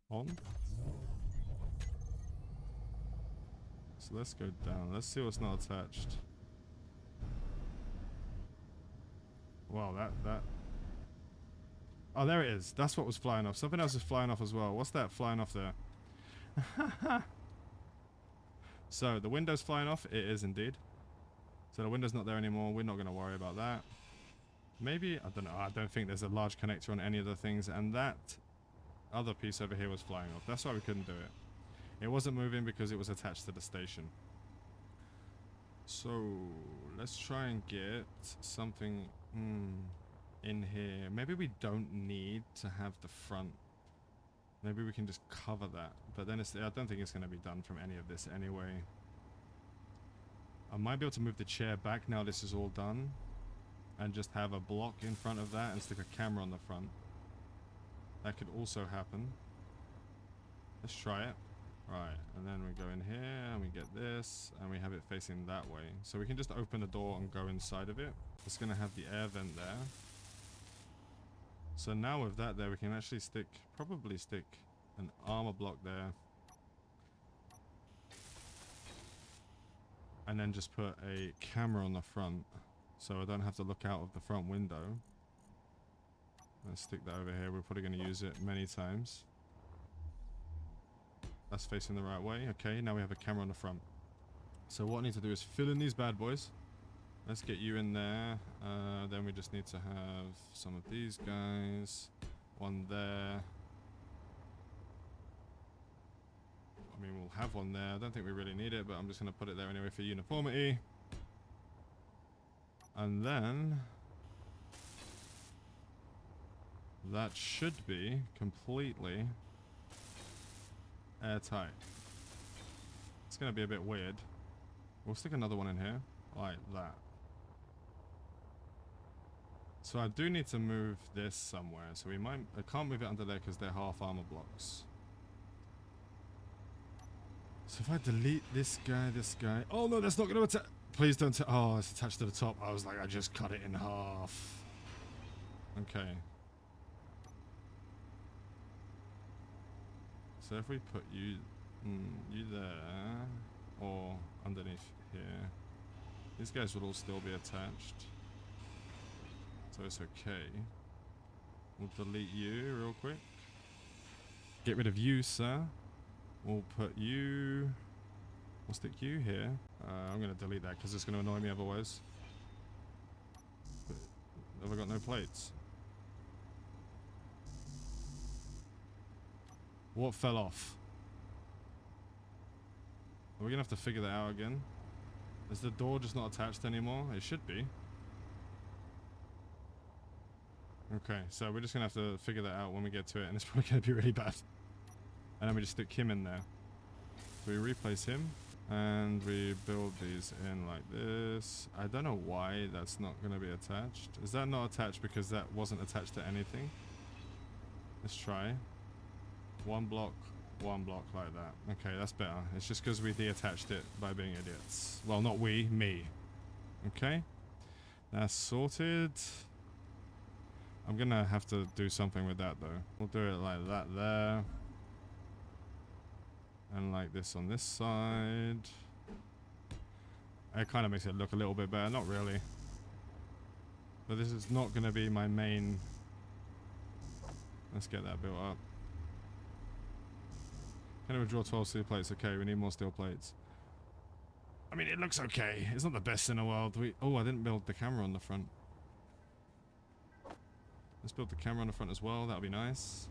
On. So let's go down. Let's see what's not attached. Wow, that... Oh, there it is. That's what was flying off. Something else is flying off as well. What's that flying off there? So, the window's flying off. It is indeed. So the window's not there anymore. We're not going to worry about that. Maybe, I don't know. I don't think there's a large connector on any of the things. And that other piece over here was flying off. That's why we couldn't do it. It wasn't moving because it was attached to the station. So, let's try and get something in here. Maybe we don't need to have the front Maybe we can just cover that. But then I don't think it's going to be done from any of this anyway. I might be able to move the chair back now this is all done. And just have a block in front of that and stick a camera on the front. That could also happen. Let's try it. Right, and then we go in here and we get this and we have it facing that way. So we can just open the door and go inside of it. It's going to have the air vent there. So now with that there, we can actually probably stick an armor block there. And then just put a camera on the front. So I don't have to look out of the front window. Let's stick that over here. We're probably going to use it many times. That's facing the right way. Okay, now we have a camera on the front. So what I need to do is fill in these bad boys. Let's get you in there. Then we just need to have some of these guys. One there. I mean, we'll have one there. I don't think we really need it, but I'm just going to put it there anyway for uniformity. And then that should be completely airtight. It's going to be a bit weird. We'll stick another one in here, like that. So I do need to move this somewhere. So I can't move it under there because they're half armor blocks. So if I delete this guy. Oh no, that's not going to attach. Please don't. Oh, it's attached to the top. I was like, I just cut it in half. Okay. So if we put you there, or underneath here, these guys would all still be attached. So it's okay. We'll delete you real quick. Get rid of you, sir. We'll put you... We'll stick you here. I'm going to delete that because it's going to annoy me otherwise. But have I got no plates? What fell off? Are we going to have to figure that out again? Is the door just not attached anymore? It should be. Okay, so we're just going to have to figure that out when we get to it, and it's probably going to be really bad. And then we just stick him in there. So we replace him, and we build these in like this. I don't know why that's not going to be attached. Is that not attached because that wasn't attached to anything? Let's try. One block like that. Okay, that's better. It's just because we deattached it by being idiots. Well, not we, me. Okay, that's sorted. I'm gonna have to do something with that though. We'll do it like that there. And like this on this side. It kind of makes it look a little bit better. Not really. But this is not gonna be my main... Let's get that built up. Can I withdraw 12 steel plates? Okay, we need more steel plates. I mean, it looks okay. It's not the best in the world. Oh, I didn't build the camera on the front. Let's build the camera on the front as well. That'll be nice.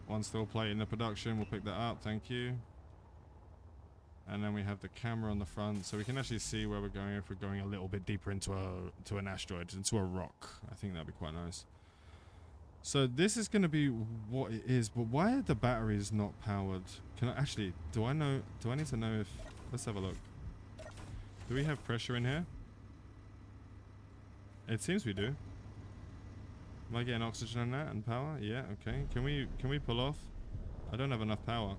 One steel plate in the production. We'll pick that up. Thank you. And then we have the camera on the front, so we can actually see where we're going if we're going a little bit deeper into an asteroid, into a rock. I think that'd be quite nice. So this is going to be what it is, but why are the batteries not powered? Can I actually? Do I need to know if? Let's have a look. Do we have pressure in here? It seems we do. Am I getting oxygen on that and power? Yeah, okay. Can we pull off? I don't have enough power.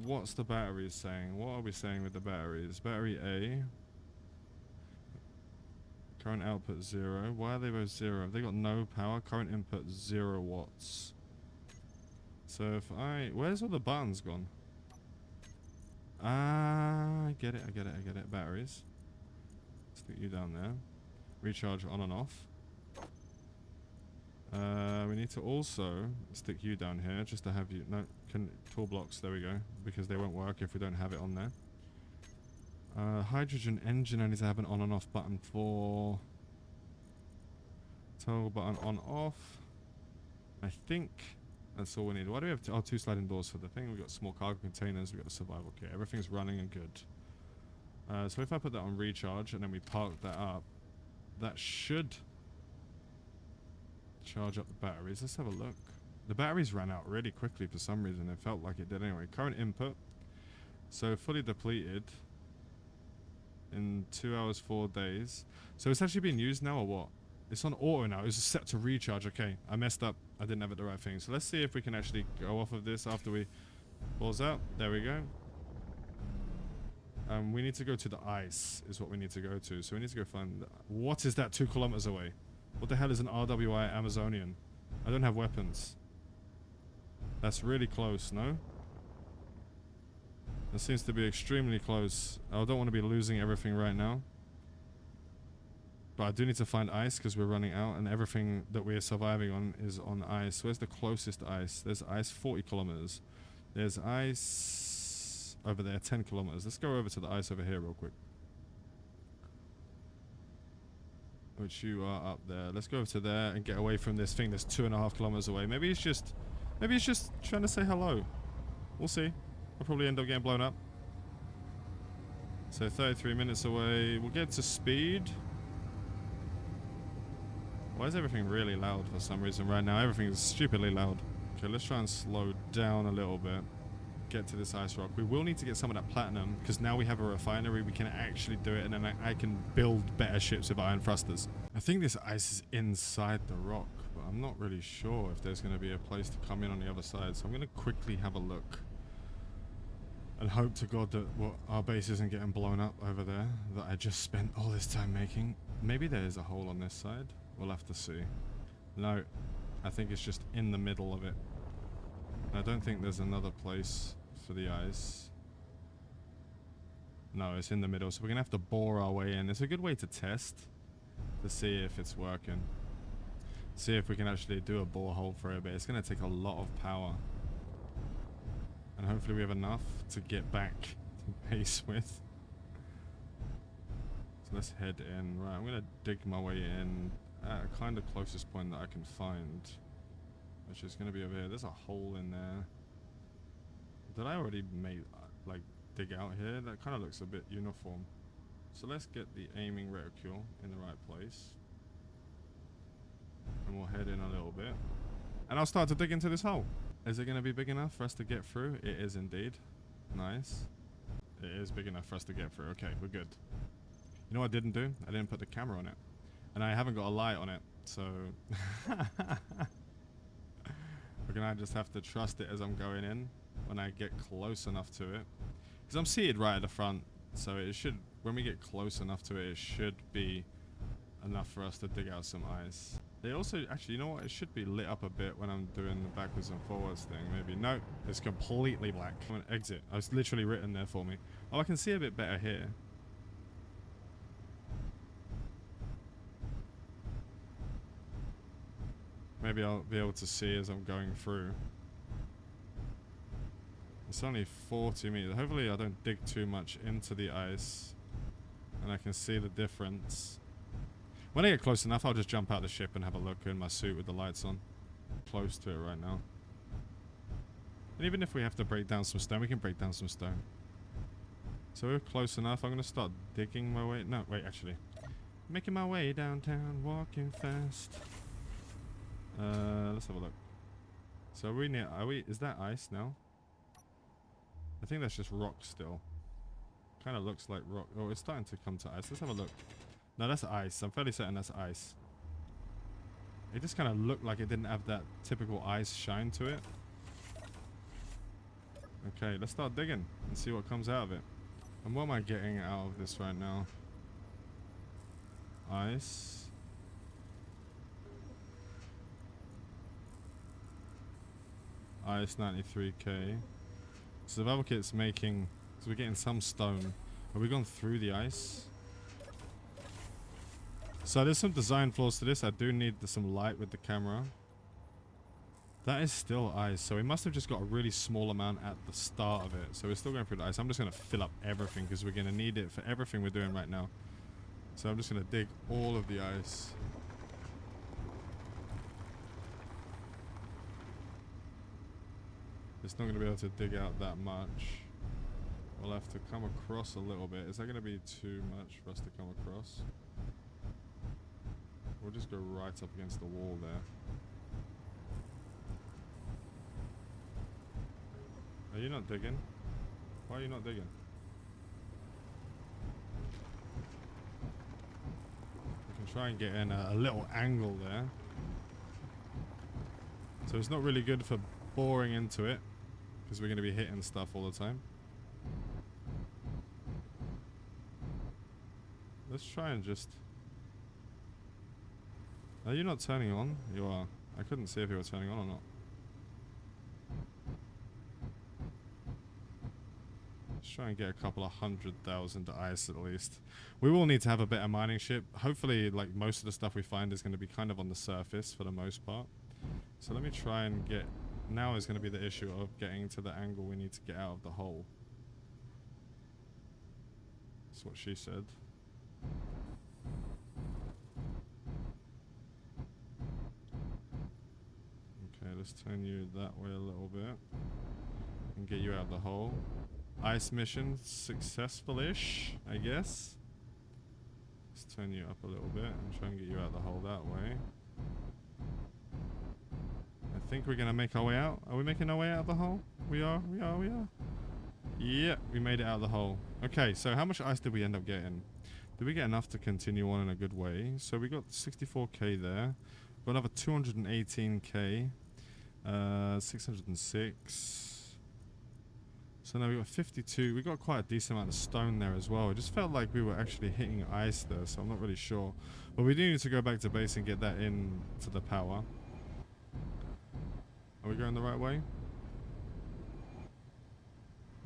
What's the batteries saying? What are we saying with the batteries? Battery A. Current output 0. Why are they both 0? Have they got no power? Current input 0 watts. So if where's all the buttons gone? Ah, I get it. Batteries. Stick you down there. Recharge on and off. We need to also stick you down here just to have you... No, tool blocks, there we go. Because they won't work if we don't have it on there. Hydrogen engine, I need to have an on and off button for... Toggle button on off. I think that's all we need. Why do we have two sliding doors for the thing? We've got small cargo containers, we've got the survival kit. Everything's running and good. So if I put that on recharge and then we park that up, that should charge up the batteries. Let's have a look. The batteries ran out really quickly for some reason. It felt like it did anyway. Current input. So fully depleted in 2 hours, 4 days. So it's actually being used now or what? It's on auto now. It's set to recharge. Okay, I messed up. I didn't have it the right thing. So let's see if we can actually go off of this after we balls out. There we go. We need to go to the ice is what we need to go to. So we need to go find... What is that 2 kilometers away? What the hell is an RWI Amazonian? I don't have weapons. That's really close, no? That seems to be extremely close. I don't want to be losing everything right now. But I do need to find ice because we're running out and everything that we're surviving on is on ice. Where's the closest ice? There's ice 40 kilometers. There's ice over there 10 kilometers. Let's go over to the ice over here real quick. Which you are up there. Let's go over to there and get away from this thing that's 2.5 kilometers away. Maybe it's just trying to say hello. We'll see. I'll probably end up getting blown up. So 33 minutes away. We'll get to speed. Why is everything really loud for some reason right now? Everything is stupidly loud. Okay, let's try and slow down a little bit. Get to this ice rock. We will need to get some of that platinum because now we have a refinery. We can actually do it and then I can build better ships with iron thrusters. I think this ice is inside the rock, but I'm not really sure if there's going to be a place to come in on the other side. So I'm going to quickly have a look and hope to God that our base isn't getting blown up over there that I just spent all this time making. Maybe there is a hole on this side. We'll have to see. No, I think it's just in the middle of it. I don't think there's another place for the ice. No, it's in the middle, so we're gonna have to bore our way in. It's a good way to test to see if it's working. See if we can actually do a borehole for it, but it's gonna take a lot of power. And hopefully we have enough to get back to base with. So let's head in. Right, I'm gonna dig my way in at a kind of closest point that I can find, which is going to be over here. There's a hole in there. Did I already make like dig out here? That kind of looks a bit uniform. So let's get the aiming reticule in the right place, and we'll head in a little bit, and I'll start to dig into this hole. Is it going to be big enough for us to get through? It is indeed. Nice. It is big enough for us to get through. Okay, we're good. You know what I didn't do? I didn't put the camera on it. And I haven't got a light on it, so we're gonna just have to trust it as I'm going in when I get close enough to it. Because I'm seated right at the front, so it should, when we get close enough to it, it should be enough for us to dig out some ice. They also, actually, you know what? It should be lit up a bit when I'm doing the backwards and forwards thing, maybe. No, it's completely black. I'm gonna exit. It's literally written there for me. Oh, I can see a bit better here. Maybe I'll be able to see as I'm going through. It's only 40 meters. Hopefully I don't dig too much into the ice and I can see the difference. When I get close enough, I'll just jump out the ship and have a look in my suit with the lights on. Close to it right now. And even if we have to break down some stone, we can break down some stone. So we're close enough. I'm going to start digging my way. No, wait, actually. Making my way downtown, walking fast. Let's have a look. So are we near, is that ice now? I think that's just rock still. Kind of looks like rock. Oh, it's starting to come to ice. Let's have a look. No, that's ice. I'm fairly certain that's ice. It just kind of looked like it didn't have that typical ice shine to it. Okay, let's start digging and see what comes out of it. And what am I getting out of this right now? Ice. Ice 93k. Survival kit's making, so we're getting some stone. Have we gone through the ice? So there's some design flaws to this. I do need some light with the camera. That is still ice, so we must have just got a really small amount at the start of it. So we're still going through the ice. I'm just going to fill up everything because we're going to need it for everything we're doing right now. So I'm just going to dig all of the ice. It's not going to be able to dig out that much. We'll have to come across a little bit. Is that going to be too much for us to come across? We'll just go right up against the wall there. Are you not digging? Why are you not digging? We can try and get in a little angle there. So it's not really good for boring into it, because we're going to be hitting stuff all the time. Let's try and just... Are you not turning on? You are. I couldn't see if you were turning on or not. Let's try and get a couple of 100,000 ice at least. We will need to have a better mining ship. Hopefully, like, most of the stuff we find is going to be kind of on the surface for the most part. So let me try and get... Now is going to be the issue of getting to the angle we need to get out of the hole. That's what she said. Okay, let's turn you that way a little bit and get you out of the hole. Ice mission successful-ish, I guess. Let's turn you up a little bit and try and get you out of the hole that way. I think we're gonna make our way out. Are we making our way out of the hole? We are. Yeah, we made it out of the hole. Okay, so how much ice did we end up getting? Did we get enough to continue on in a good way? So we got 64k there. Got another 218k. 606. So now we got 52. We got quite a decent amount of stone there as well. It just felt like we were actually hitting ice there, so I'm not really sure. But we do need to go back to base and get that in to the power. Are we going the right way?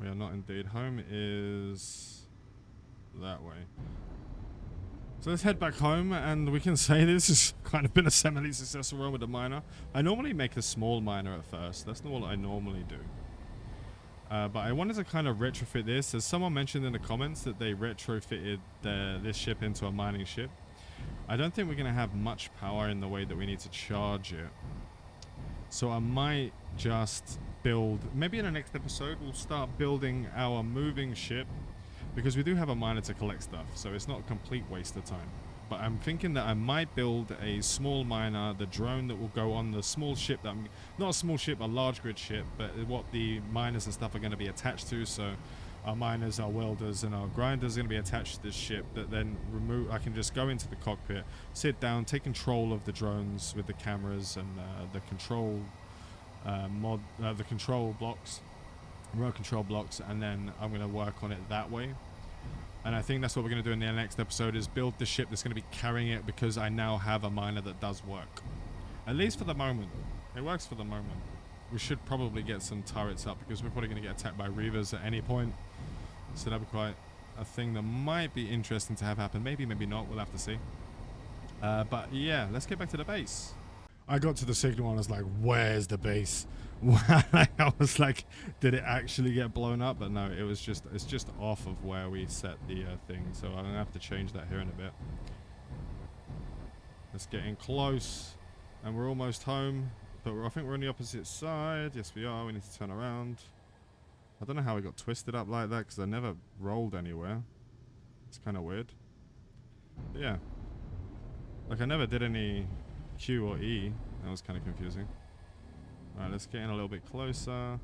We are not indeed. Home is that way. So let's head back home, and we can say this has kind of been a semi-successful run with the miner. I normally make a small miner at first. That's not what I normally do. But I wanted to kind of retrofit this. As someone mentioned in the comments that they retrofitted this ship into a mining ship. I don't think we're going to have much power in the way that we need to charge it. So I might just build, maybe in the next episode, we'll start building our moving ship, because we do have a miner to collect stuff, so it's not a complete waste of time. But I'm thinking that I might build a small miner, the drone that will go on the small ship, that not a small ship, a large grid ship, but what the miners and stuff are going to be attached to. So our miners, our welders, and our grinders are going to be attached to this ship, that then I can just go into the cockpit, sit down, take control of the drones with the cameras and the control the control blocks, remote control blocks, and then I'm going to work on it that way. And I think that's what we're going to do in the next episode, is build the ship that's going to be carrying it, because I now have a miner that does work. At least for the moment. It works for the moment. We should probably get some turrets up, because we're probably going to get attacked by Reavers at any point. So that'll be quite a thing that might be interesting to have happen. Maybe, maybe not. We'll have to see. But yeah, let's get back to the base. I got to the signal and I was like, where's the base? I was like, did it actually get blown up? But no, it's just off of where we set the thing. So I'm going to have to change that here in a bit. Let's get in close. And we're almost home. But I think we're on the opposite side. Yes, we are. We need to turn around. I don't know how we got twisted up like that, because I never rolled anywhere. It's kind of weird. But yeah. Like, I never did any Q or E. That was kind of confusing. Alright, let's get in a little bit closer.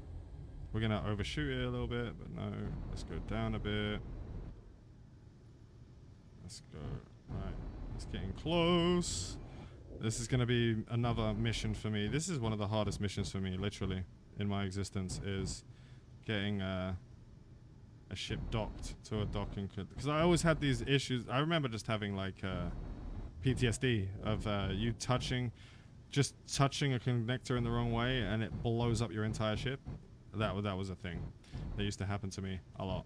We're going to overshoot it a little bit, but no. Let's go down a bit. Let's go. Right. Let's get in close. This is going to be another mission for me. This is one of the hardest missions for me, literally, in my existence, is getting a ship docked to a docking. Because I always had these issues. I remember just having, like, PTSD of you just touching a connector in the wrong way, and it blows up your entire ship. That was a thing that used to happen to me a lot.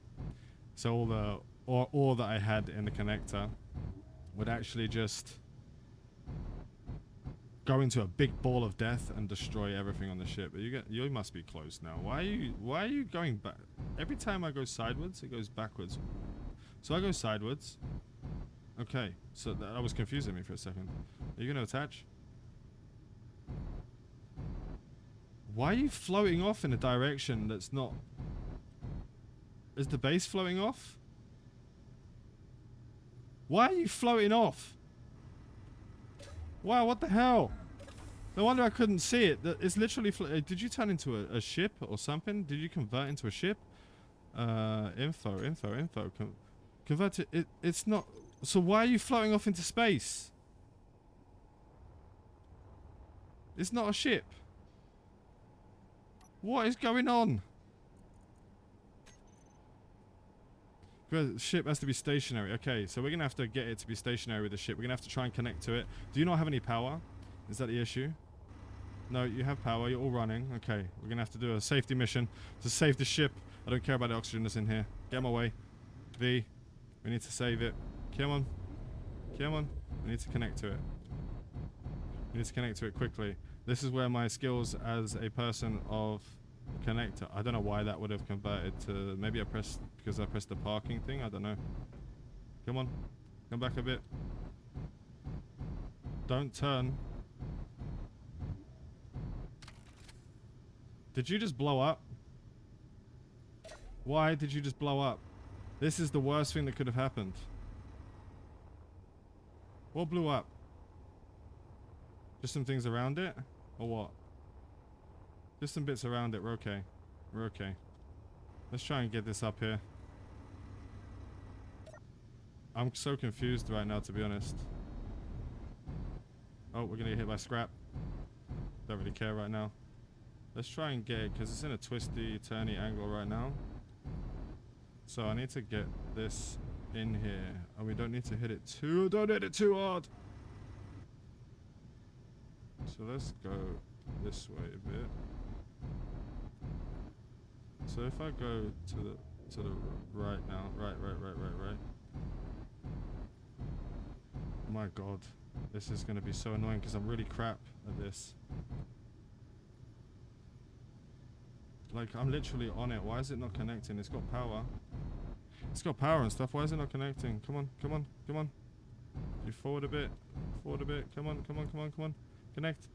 So all the ore that I had in the connector would actually just go into a big ball of death and destroy everything on the ship. But you must be close now. Why are you going back? Every time I go sideways, it goes backwards. So I go sideways. Okay, so that was confusing me for a second. Are you going to attach? Why are you floating off in a direction that's not... Is the base floating off? Why are you floating off? Wow, what the hell? No wonder I couldn't see it. It's literally... Did you turn into a ship or something? Did you convert into a ship? Info. Convert to... It's not... So why are you floating off into space? It's not a ship. What is going on? The ship has to be stationary. Okay, so we're going to have to get it to be stationary with the ship. We're going to have to try and connect to it. Do you not have any power? Is that the issue? No, you have power. You're all running. Okay, we're going to have to do a safety mission to save the ship. I don't care about the oxygen that's in here. Get my way. V. We need to save it. Come on. Come on. We need to connect to it. We need to connect to it quickly. This is where my skills as a person of connector. I don't know why that would have converted to... Maybe I pressed... Because I pressed the parking thing. I don't know. Come on. Come back a bit. Don't turn. Did you just blow up? Why did you just blow up? This is the worst thing that could have happened. What blew up? Just some things around it? Or what? Just some bits around it. We're okay. We're okay. Let's try and get this up here. I'm so confused right now, to be honest. Oh, we're gonna get hit by scrap. Don't really care right now. Let's try and get it, because it's in a twisty, turny angle right now. So I need to get this in here. And we don't need to hit it too... Don't hit it too hard! So let's go this way a bit. So if I go to the right now... Right. My god. This is going to be so annoying, because I'm really crap at this. Like, I'm literally on it. Why is it not connecting? It's got power. It's got power and stuff. Why is it not connecting? Come on. You forward a bit. Come on. Connect.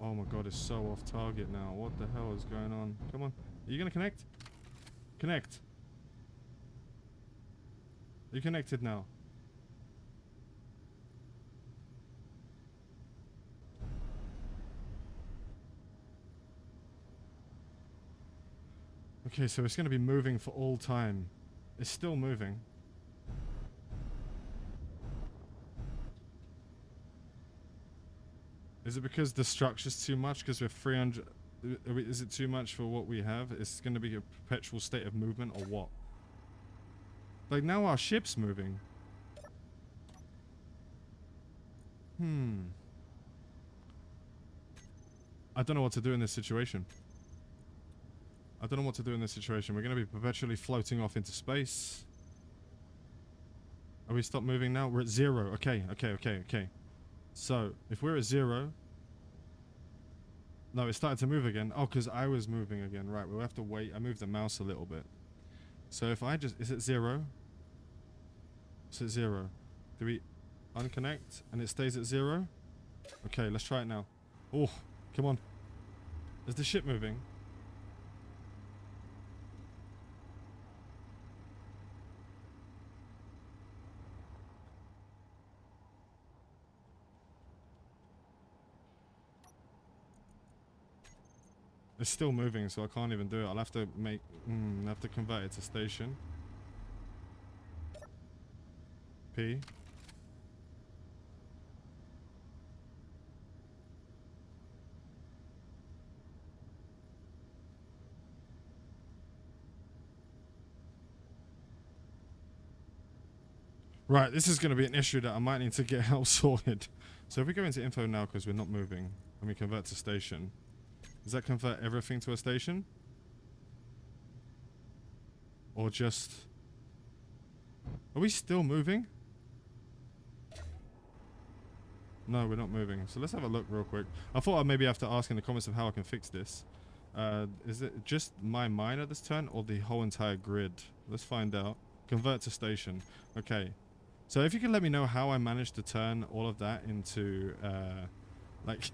Oh my god, it's so off target now. What the hell is going on? Come on. Are you gonna connect? Connect. Are you connected now? Okay, so it's going to be moving for all time. It's still moving. Is it because the structure's too much? Because we're 300... Is it too much for what we have? It's going to be a perpetual state of movement or what? Like, now our ship's moving. I don't know what to do in this situation. We're going to be perpetually floating off into space. Are we stopped moving now? We're at 0. Okay. So, if we're at 0... No, it started to move again. Oh, because I was moving again. Right, we'll have to wait. I moved the mouse a little bit. So if I just... Is it 0? It's at 0. Do we unconnect and it stays at 0? Okay, let's try it now. Oh, come on. Is the ship moving? It's still moving, so I can't even do it. I'll have to make... have to convert it to station. P. Right, this is going to be an issue that I might need to get help sorted. So if we go into info now, because we're not moving, and we convert to station... Does that convert everything to a station? Or just... Are we still moving? No, we're not moving. So let's have a look real quick. I thought I'd maybe have to ask in the comments of how I can fix this. Is it just my miner this turn or the whole entire grid? Let's find out. Convert to station. Okay. So if you can let me know how I managed to turn all of that into... like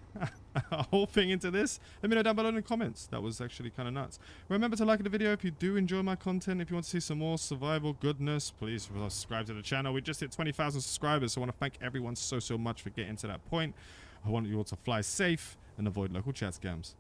a whole thing into this, let me know down below in the comments. That was actually kind of nuts. Remember to like the video if you do enjoy my content. If you want to see some more survival goodness, please subscribe to the channel. We just hit 20,000 subscribers, so I want to thank everyone so much for getting to that point. I want you all to fly safe and avoid local chat scams.